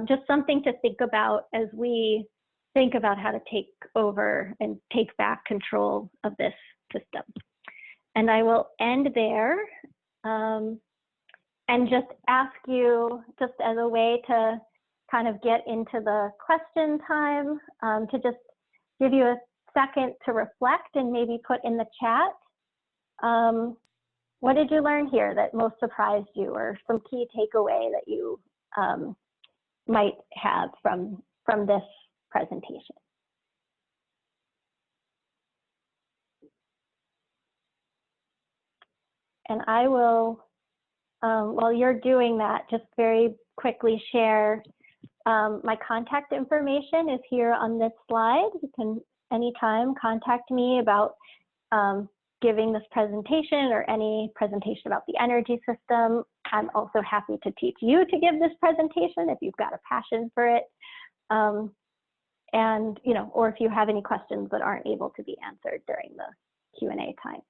just something to think about as we think about how to take over and take back control of this system. And I will end there and just ask you, just as a way to kind of get into the question time, to just give you a second to reflect and maybe put in the chat. What did you learn here that most surprised you, or some key takeaway that you might have from this presentation? And I will, while you're doing that, just very quickly share my contact information is here on this slide. You can anytime contact me about giving this presentation or any presentation about the energy system. I'm also happy to teach you to give this presentation if you've got a passion for it. And, you know, or if you have any questions that aren't able to be answered during the Q&A time.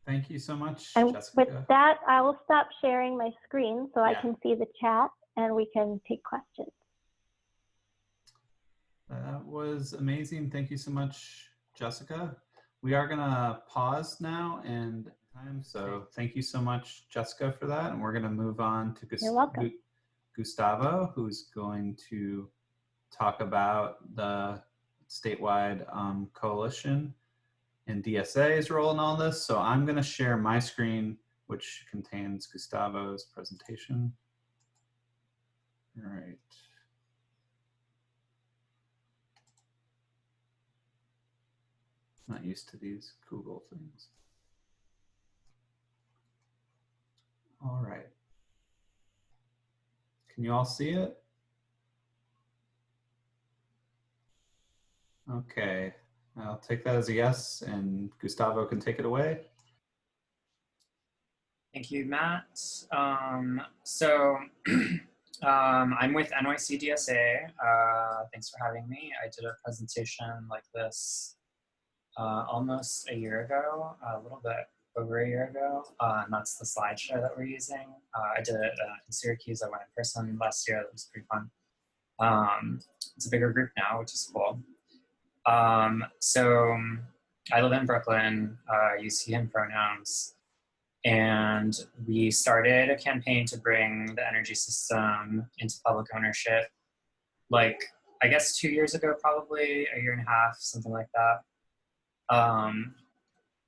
Thank you so much, and Jessica. With that, I will stop sharing my screen so I Yeah. can see the chat and we can take questions. That was amazing. Thank you so much, Jessica. We are gonna pause now and time. So thank you so much, Jessica, for that. And we're gonna move on to You're welcome. Gustavo, who's going to talk about the statewide coalition and DSA's role in all this. So I'm gonna share my screen, which contains Gustavo's presentation. All right. Not used to these Google things. All right. Can you all see it? Okay, I'll take that as a yes, and Gustavo can take it away. Thank you, Matt. I'm with NYS DSA. Thanks for having me. I did a presentation like this almost a year ago, a little bit over a year ago, and that's the slideshow that we're using. I did it in Syracuse. I went in person last year. That was pretty fun. It's a bigger group now, which is cool. So I live in Brooklyn, use he, him pronouns. And we started a campaign to bring the energy system into public ownership, like, I guess 2 years ago, probably, a year and a half, something like that.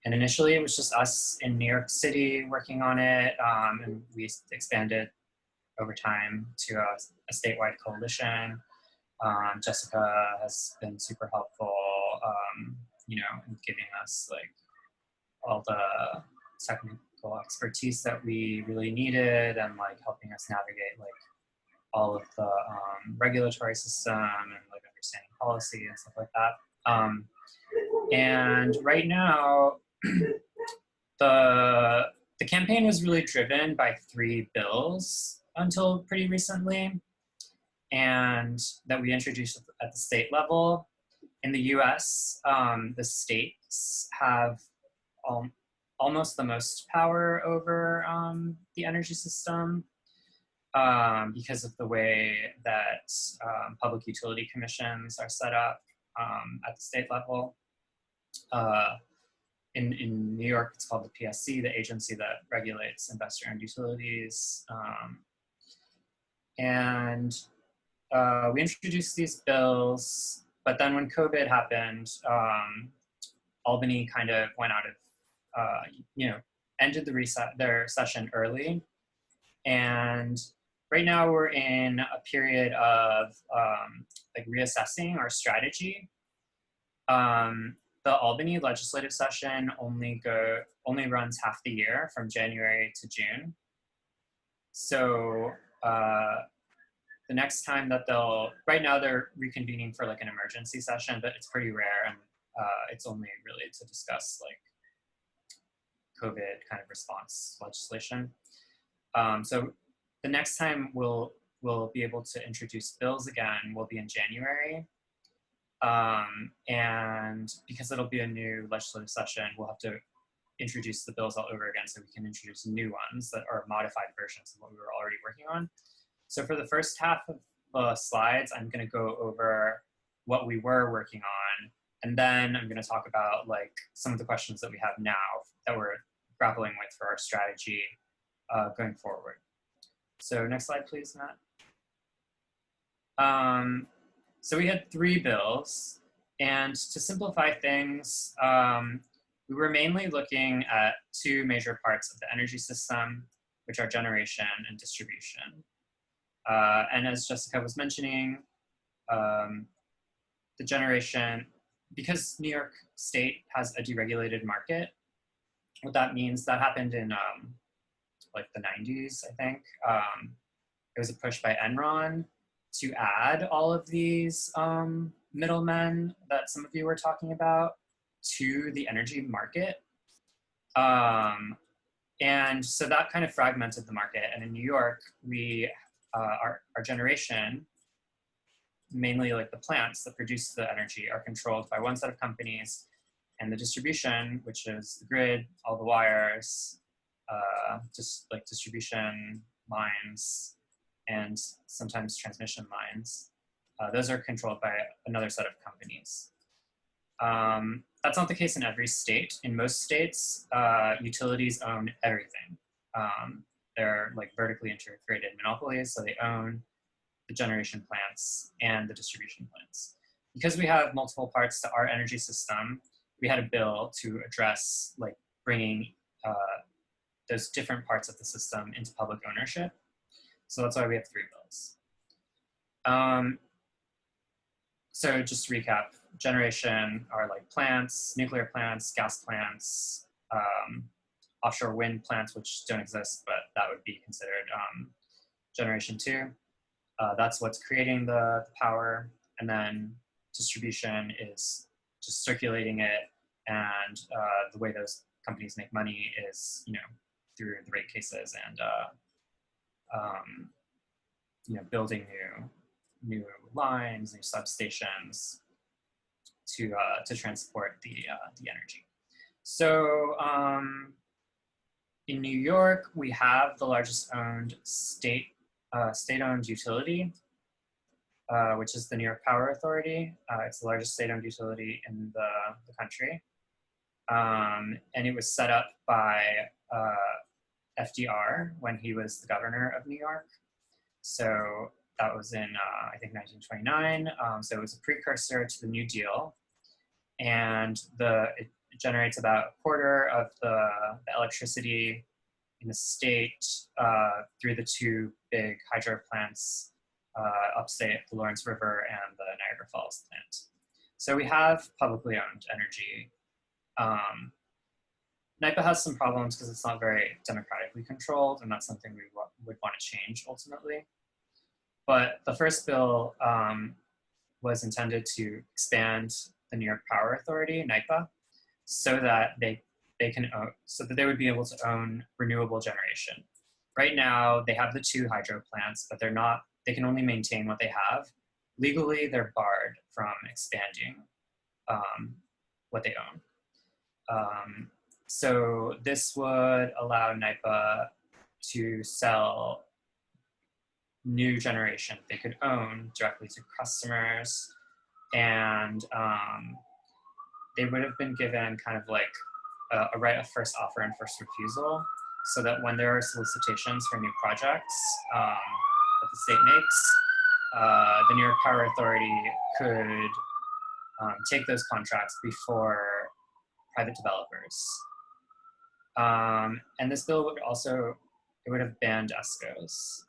And initially it was just us in New York City working on it, and we expanded over time to a statewide coalition. Jessica has been super helpful, you know, in giving us like all the technical expertise that we really needed, and like helping us navigate like all of the regulatory system and like understanding policy and stuff like that. And right now, the campaign was really driven by 3 bills until pretty recently, and that we introduced at the state level. In the US, the states have almost the most power over the energy system because of the way that public utility commissions are set up at the state level. In New York, it's called the PSC, the agency that regulates investor-owned utilities. And we introduced these bills, but then when COVID happened, Albany kind of went out of, you know, ended their session early. And right now we're in a period of like reassessing our strategy. The Albany legislative session only runs half the year from January to June. So the next time that right now they're reconvening for like an emergency session, but it's pretty rare, and it's only really to discuss like COVID kind of response legislation. So the next time we'll be able to introduce bills again will be in January. And because it'll be a new legislative session, we'll have to introduce the bills all over again so we can introduce new ones that are modified versions of what we were already working on. So for the first half of the slides, I'm going to go over what we were working on, and then I'm going to talk about like some of the questions that we have now that we're grappling with for our strategy going forward. So next slide, please, Matt. So we had 3 bills, and to simplify things, we were mainly looking at 2 major parts of the energy system, which are generation and distribution. And as Jessica was mentioning, the generation, because New York State has a deregulated market, what that means, that happened in like the 90s, I think. It was a push by Enron to add all of these middlemen that some of you were talking about to the energy market. And so that kind of fragmented the market. And in New York, our generation, mainly like the plants that produce the energy, are controlled by one set of companies, and the distribution, which is the grid, all the wires, just like distribution lines, and sometimes transmission lines, those are controlled by another set of companies. That's not the case in every state. In most states, utilities own everything. They're like vertically integrated monopolies, so they own the generation plants and the distribution plants. Because we have multiple parts to our energy system, we had a bill to address like bringing those different parts of the system into public ownership. So that's why we have 3 bills. So just to recap, generation are like plants, nuclear plants, gas plants, offshore wind plants, which don't exist, but that would be considered generation 2. That's what's creating the power. And then distribution is just circulating it. And the way those companies make money is, through the rate cases and, building new lines, new substations to transport the energy. So in New York, we have the largest owned state-owned utility, which is the New York Power Authority. It's the largest state-owned utility in the country. And it was set up by FDR when he was the governor of New York. So that was in, I think, 1929. So it was a precursor to the New Deal. And it generates about a quarter of the electricity in the state through the 2 big hydro plants upstate, the Lawrence River and the Niagara Falls plant. So we have publicly owned energy. NYPA has some problems because it's not very democratically controlled, and that's something we would want to change ultimately. But the first bill was intended to expand the New York Power Authority, NYPA, so that they would be able to own renewable generation. Right now, they have the 2 hydro plants, but they can only maintain what they have. Legally, they're barred from expanding what they own. So this would allow NYPA to sell new generation they could own directly to customers, and they would have been given kind of like a right of first offer and first refusal, so that when there are solicitations for new projects that the state makes, the New York Power Authority could take those contracts before private developers. And this bill would have banned ESCOs.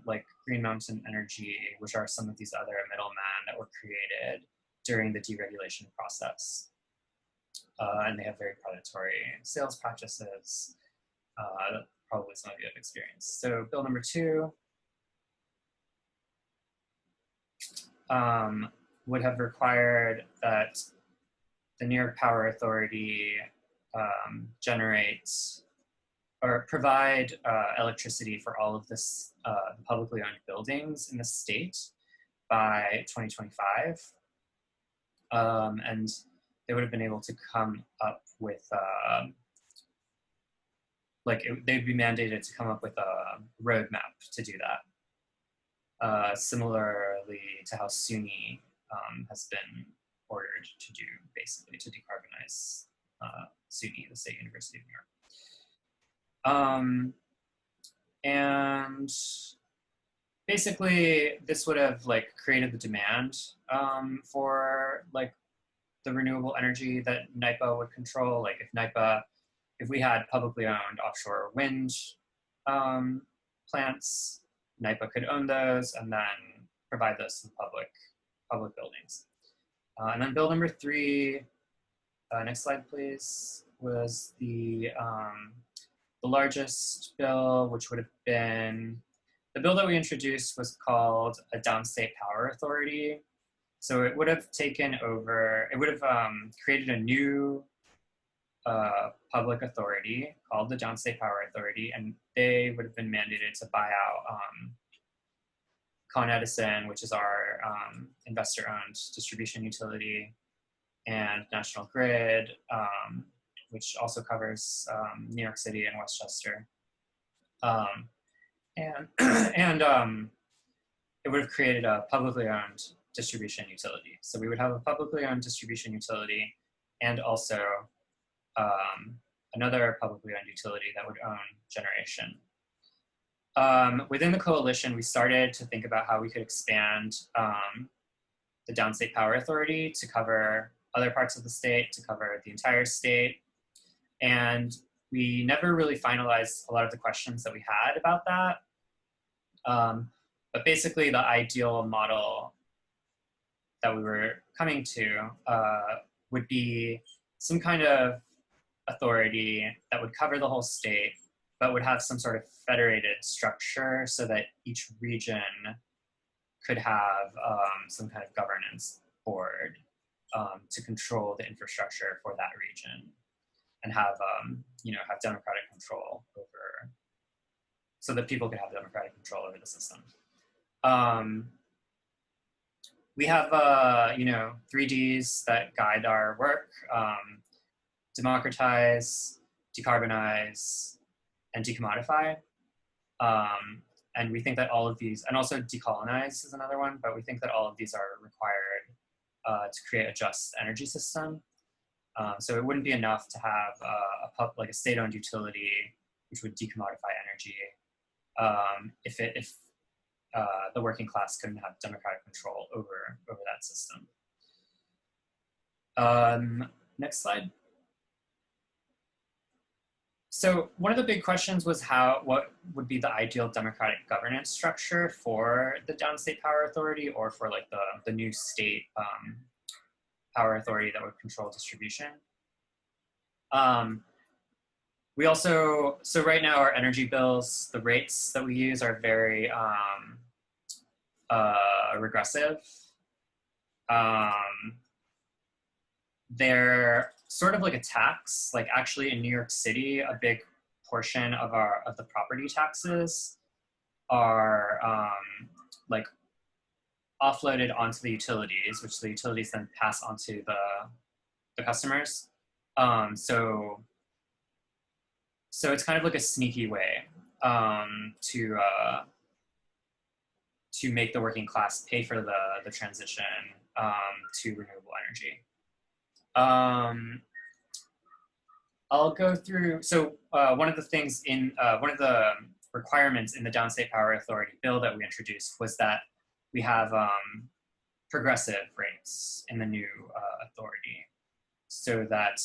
like Green Mountain Energy, which are some of these other middlemen that were created during the deregulation process. And they have very predatory sales practices, probably some of you have experienced. So bill number 2 would have required that the New York Power Authority generate or provide electricity for all of this publicly owned buildings in the state by 2025. And they would have been able to come up with, they'd be mandated to come up with a roadmap to do that. Similarly to how SUNY has been ordered to do, basically, to decarbonize SUNY, the State University of New York. And basically, this would have created the demand for the renewable energy that NYPA would control. If we had publicly owned offshore wind plants, NYPA could own those and then provide those to the public buildings. And then bill number 3, next slide please, was the largest bill, which would have been, the bill that we introduced was called a Downstate Power Authority. So it would have taken over, it would have created a new public authority called the Downstate Power Authority, and they would have been mandated to buy out Con Edison, which is our investor-owned distribution utility, and National Grid, which also covers New York City and Westchester. And it would have created a publicly owned distribution utility. So we would have a publicly owned distribution utility and also another publicly owned utility that would own generation. Within the coalition, we started to think about how we could expand the Downstate Power Authority to cover other parts of the state, to cover the entire state. And we never really finalized a lot of the questions that we had about that. But basically the ideal model that we were coming to would be some kind of authority that would cover the whole state, but would have some sort of federated structure so that each region could have some kind of governance board to control the infrastructure for that region and have, have democratic control over, so that people could have democratic control over the system. We have, 3 Ds that guide our work: democratize, decarbonize, and decommodify. And we think that all of these, and also decolonize is another one, but we think that all of these are required to create a just energy system. So it wouldn't be enough to have a state-owned utility which would decommodify energy if the working class couldn't have democratic control over that system. Next slide. So one of the big questions was what would be the ideal democratic governance structure for the Downstate Power Authority, or for the new state power authority that would control distribution. We also, so right now our energy bills, the rates that we use are very regressive. They're sort of like a tax. Actually in New York City, a big portion of the property taxes are offloaded onto the utilities, which the utilities then pass on to the customers. So it's kind of like a sneaky way to make the working class pay for the transition to renewable energy. I'll go through, so one of the things one of the requirements in the Downstate Power Authority bill that we introduced was that we have progressive rates in the new authority, so that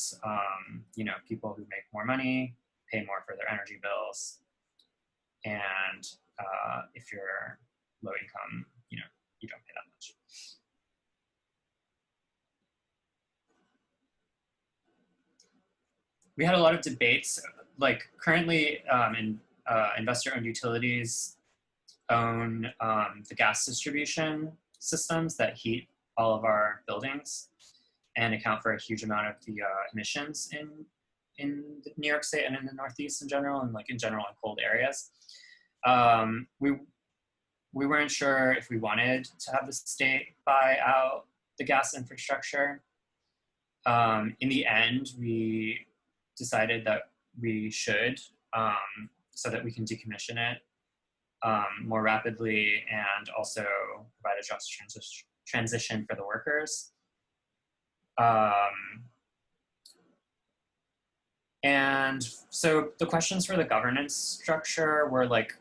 people who make more money pay more for their energy bills. and if you're low income, you don't pay that much. We had a lot of debates. Like currently, investor-owned utilities own the gas distribution systems that heat all of our buildings and account for a huge amount of the emissions in New York State and in the Northeast in general, and like in general in cold areas. We weren't sure if we wanted to have the state buy out the gas infrastructure. In the end, we decided that we should, so that we can decommission it more rapidly and also provide a just transition for the workers. And so the questions for the governance structure were like,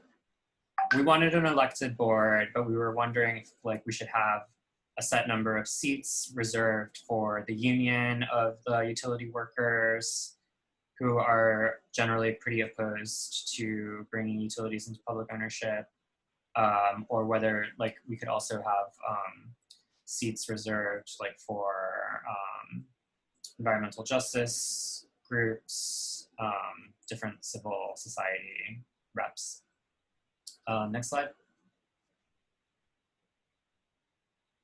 we wanted an elected board, but we were wondering if like we should have a set number of seats reserved for the union of the utility workers, who are generally pretty opposed to bringing utilities into public ownership, or whether like we could also have seats reserved like for environmental justice groups, different civil society reps. Next slide.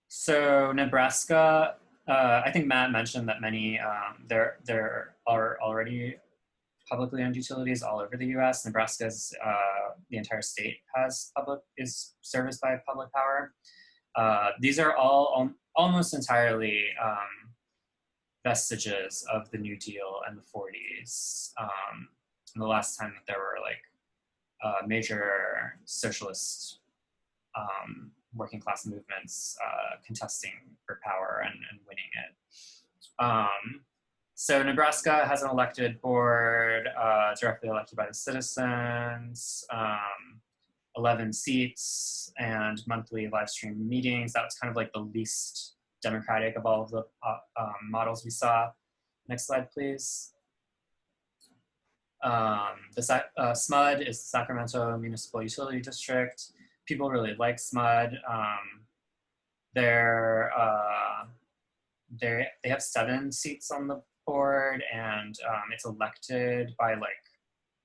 So Nebraska, I think Matt mentioned that many, there are already publicly owned utilities all over the US. Nebraska's, the entire state is serviced by public power. These are all almost entirely vestiges of the New Deal and the 40s. And the last time that there were like major socialist working class movements contesting for power and winning it. So Nebraska has an elected board, directly elected by the citizens, 11 seats, and monthly live stream meetings. That was kind of like the least democratic of all of the models we saw. Next slide, please. SMUD is the Sacramento Municipal Utility District. People really like SMUD. They have 7 seats on the board, and it's elected by like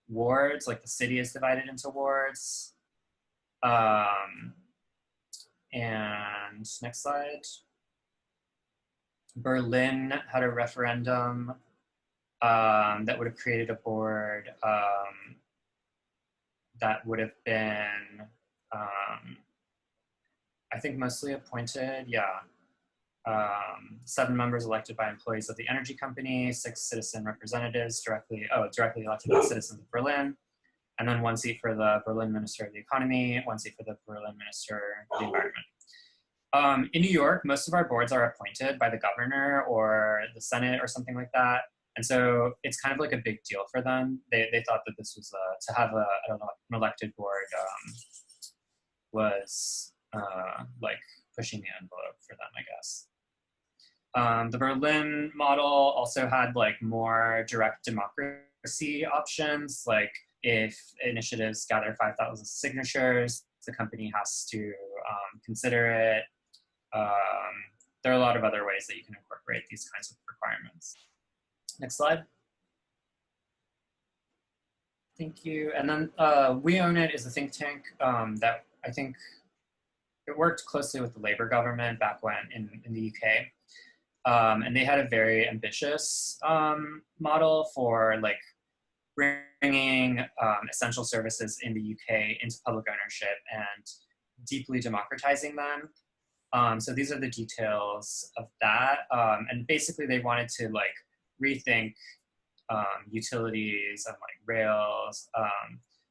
wards, like the city is divided into wards. And next slide. Berlin had a referendum that would have created a board that would have been, I think, mostly appointed, yeah. 7 members elected by employees of the energy company, 6 citizen representatives directly elected by citizens of Berlin, and then 1 seat for the Berlin Minister of the Economy, 1 seat for the Berlin Minister of the Environment. In New York, most of our boards are appointed by the governor or the Senate or something like that. And so it's kind of like a big deal for them. They thought that this was to have an elected board was like pushing the envelope for them, I guess. The Berlin model also had like more direct democracy options. Like if initiatives gather 5,000 signatures, the company has to consider it. There are a lot of other ways that you can incorporate these kinds of requirements. Next slide. Thank you. And then We Own It is a think tank that I think it worked closely with the Labour government back when in the UK. And they had a very ambitious model for like bringing essential services in the UK into public ownership and deeply democratizing them. So these are the details of that. And basically they wanted to like rethink utilities and like rails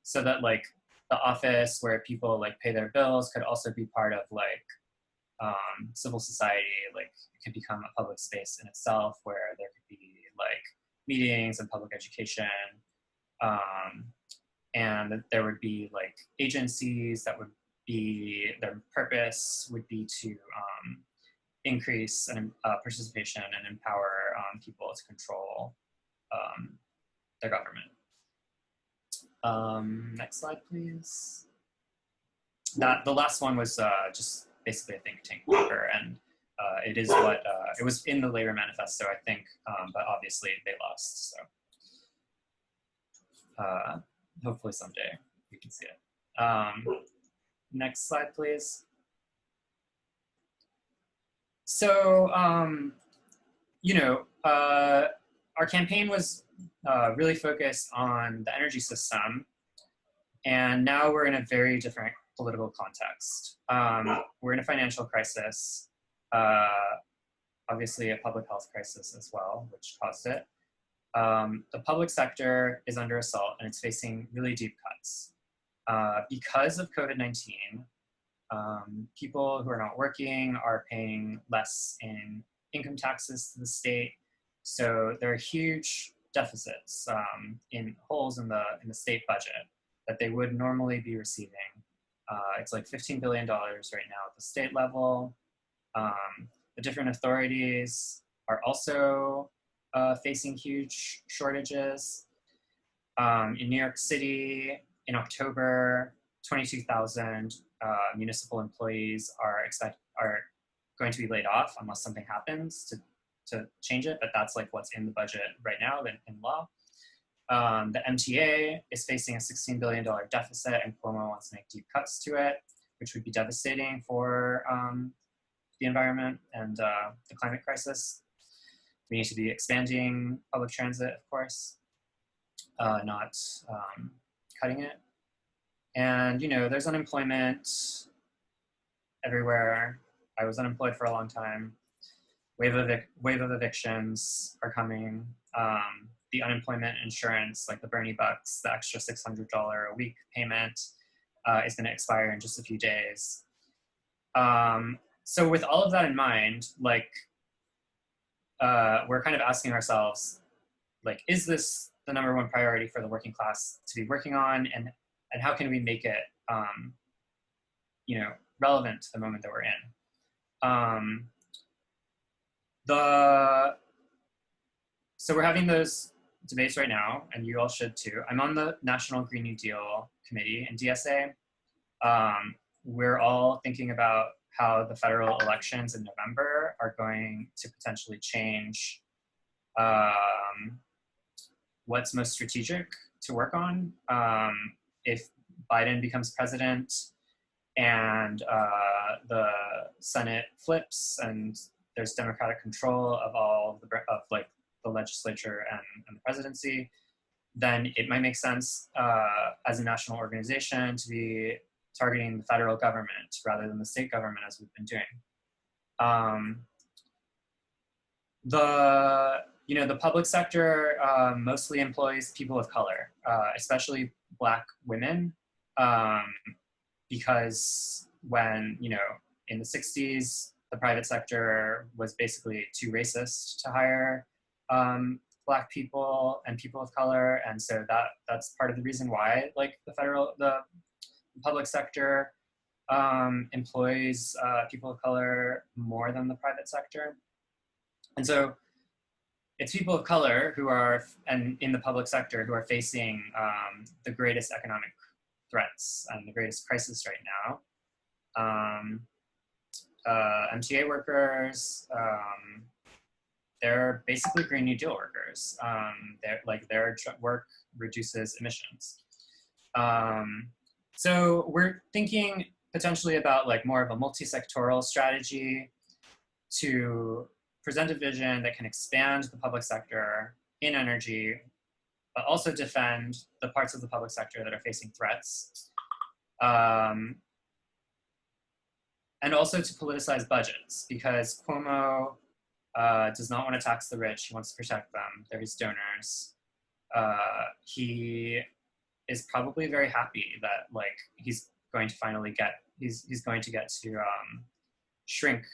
so that like the office where people like pay their bills could also be part of like civil society. Like it could become a public space in itself where there could be like meetings and public education, and there would be like agencies that would be, their purpose would be to increase participation and empower people to control their government. Next slide, please. The last one was just basically a think tank paper, and it is what it was in the Labor Manifesto, I think, but obviously they lost. So hopefully someday we can see it. Next slide, please. So you know, our campaign was really focused on the energy system, and now we're in a very different political context. We're in a financial crisis, obviously a public health crisis as well, which caused it. The public sector is under assault and it's facing really deep cuts. Because of COVID-19, people who are not working are paying less in income taxes to the state. So there are huge deficits in holes in the state budget that they would normally be receiving. It's like $15 billion right now at the state level. The different authorities are also facing huge shortages. In New York City, in October, 22,000 municipal employees are going to be laid off unless something happens to change it, but that's like what's in the budget right now in law. The MTA is facing a $16 billion deficit, and Cuomo wants to make deep cuts to it, which would be devastating for the environment and the climate crisis. We need to be expanding public transit, of course, not cutting it. And, you know, there's unemployment everywhere. I was unemployed for a long time. Wave of evictions are coming. The unemployment insurance, like the Bernie bucks, the extra $600 a week payment is going to expire in just a few days. So with all of that in mind, like, we're kind of asking ourselves, like, is this the #1 priority for the working class to be working on, and how can we make it, you know, relevant to the moment that we're in? So we're having those debates right now, and you all should too. I'm on the National Green New Deal Committee in DSA. We're all thinking about how the federal elections in November are going to potentially change what's most strategic to work on. If Biden becomes president and the Senate flips and there's Democratic control of all the legislature and the presidency, then it might make sense as a national organization to be targeting the federal government rather than the state government, as we've been doing. The public sector mostly employs people of color, especially Black women, because when, you know, in the 60s, the private sector was basically too racist to hire Black people and people of color, and so that's part of the reason why, like, the public sector employs people of color more than the private sector. And so it's people of color who are, and in the public sector, who are facing the greatest economic threats and the greatest crisis right now. MTA workers, they're basically Green New Deal workers. Their work reduces emissions. So we're thinking potentially about like more of a multi-sectoral strategy to present a vision that can expand the public sector in energy, but also defend the parts of the public sector that are facing threats. And also to politicize budgets, because Cuomo does not want to tax the rich. He wants to protect them. They're his donors. He is probably very happy that, like, he's going to finally get, he's going to get to shrink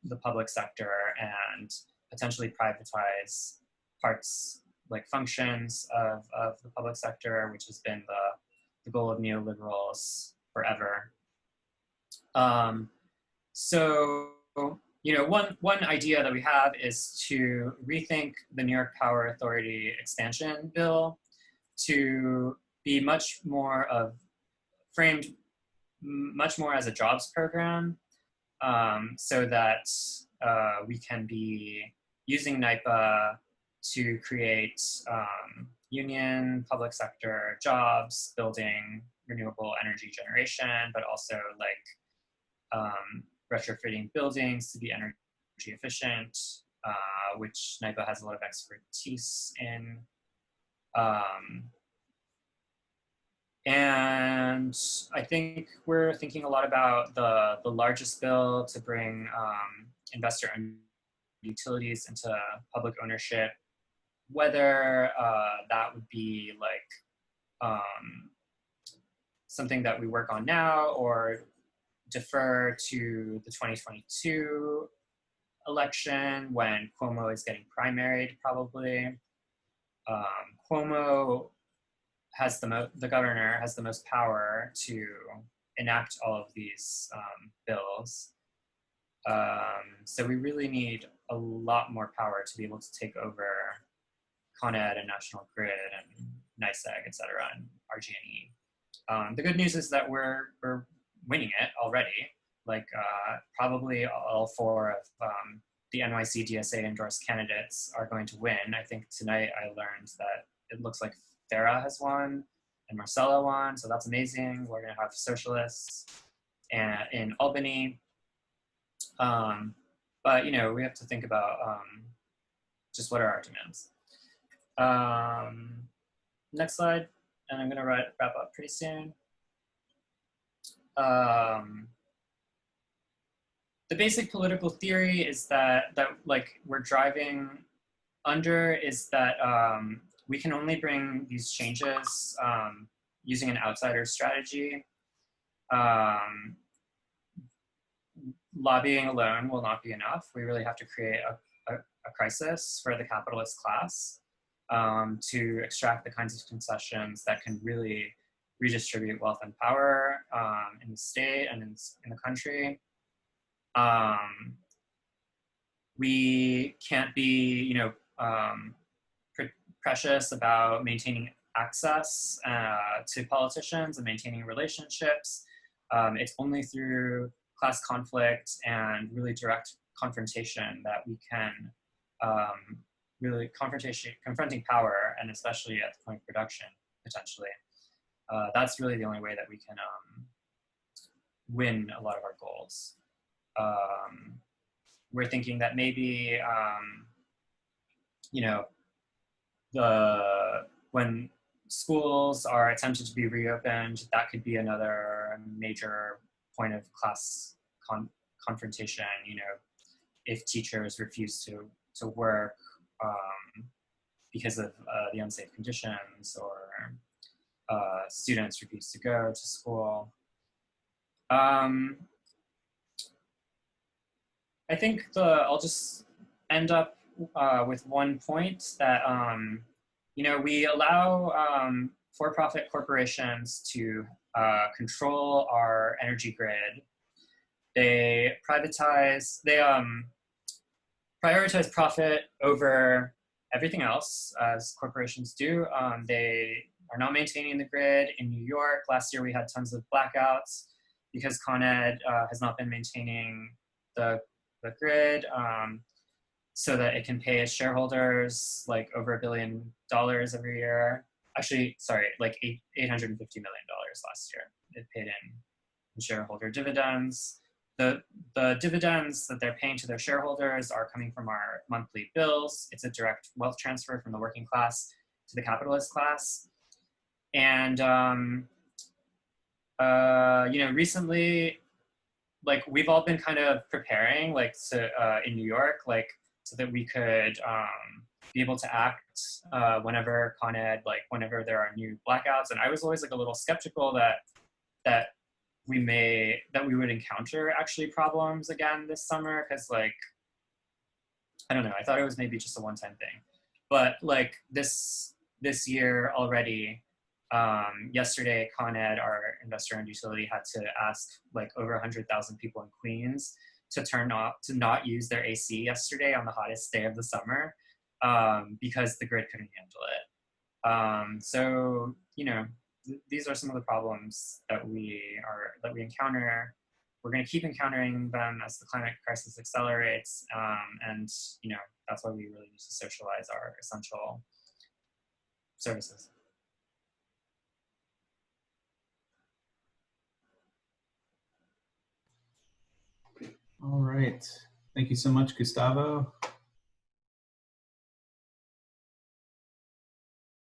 the public sector and potentially privatize parts, like functions of the public sector, which has been the goal of neoliberals forever. So, you know, one idea that we have is to rethink the New York Power Authority expansion bill to be much more framed much more as a jobs program, so that we can be using NYPA to create union, public sector jobs, building renewable energy generation, but also like retrofitting buildings to be energy efficient, which NYPA has a lot of expertise in. And I think we're thinking a lot about the largest bill to bring investor-owned utilities into public ownership, whether that would be like something that we work on now or defer to the 2022 election when Cuomo is getting primaried, probably. Cuomo has the governor has the most power to enact all of these bills. So we really need a lot more power to be able to take over Con Ed and National Grid and NYSEG, et cetera, and RG&E. The good news is that we're winning it already. Like probably all four of the NYC DSA endorsed candidates are going to win. I think tonight I learned that it looks like Farah has won and Marcella won, so that's amazing. We're gonna have socialists in Albany. But you know, we have to think about just what are our demands. Next slide, and I'm gonna wrap up pretty soon. The basic political theory is that like we're driving under is that we can only bring these changes using an outsider strategy. Lobbying alone will not be enough. We really have to create a crisis for the capitalist class to extract the kinds of concessions that can really redistribute wealth and power in the state and in the country. We can't be, you know, precious about maintaining access to politicians and maintaining relationships. It's only through class conflict and really direct confrontation that we can really confronting power, and especially at the point of production, potentially. That's really the only way that we can win a lot of our goals. We're thinking that maybe, you know, when schools are attempted to be reopened, that could be another major point of class confrontation. You know, if teachers refuse to work because of the unsafe conditions, or students refuse to go to school. I think I'll just end up with one point that, you know, we allow for-profit corporations to control our energy grid. They prioritize profit over everything else, as corporations do. They are not maintaining the grid. In New York, last year we had tons of blackouts because Con Ed has not been maintaining the grid so that it can pay its shareholders like over $1 billion every year. Actually, sorry, like $850 million last year. It paid in shareholder dividends. The dividends that they're paying to their shareholders are coming from our monthly bills. It's a direct wealth transfer from the working class to the capitalist class. And you know, recently, like we've all been kind of preparing, like in New York, like so that we could be able to act whenever Con Ed, like whenever there are new blackouts. And I was always like a little skeptical that we would encounter actually problems again this summer, because like, I don't know, I thought it was maybe just a one-time thing. But like this year already, yesterday, Con Ed, our investor-owned utility, had to ask like over 100,000 people in Queens to not use their AC yesterday on the hottest day of the summer because the grid couldn't handle it. So, you know, these are some of the problems that we encounter. We're going to keep encountering them as the climate crisis accelerates, and that's why we really need to socialize our essential services. All right. Thank you so much, Gustavo.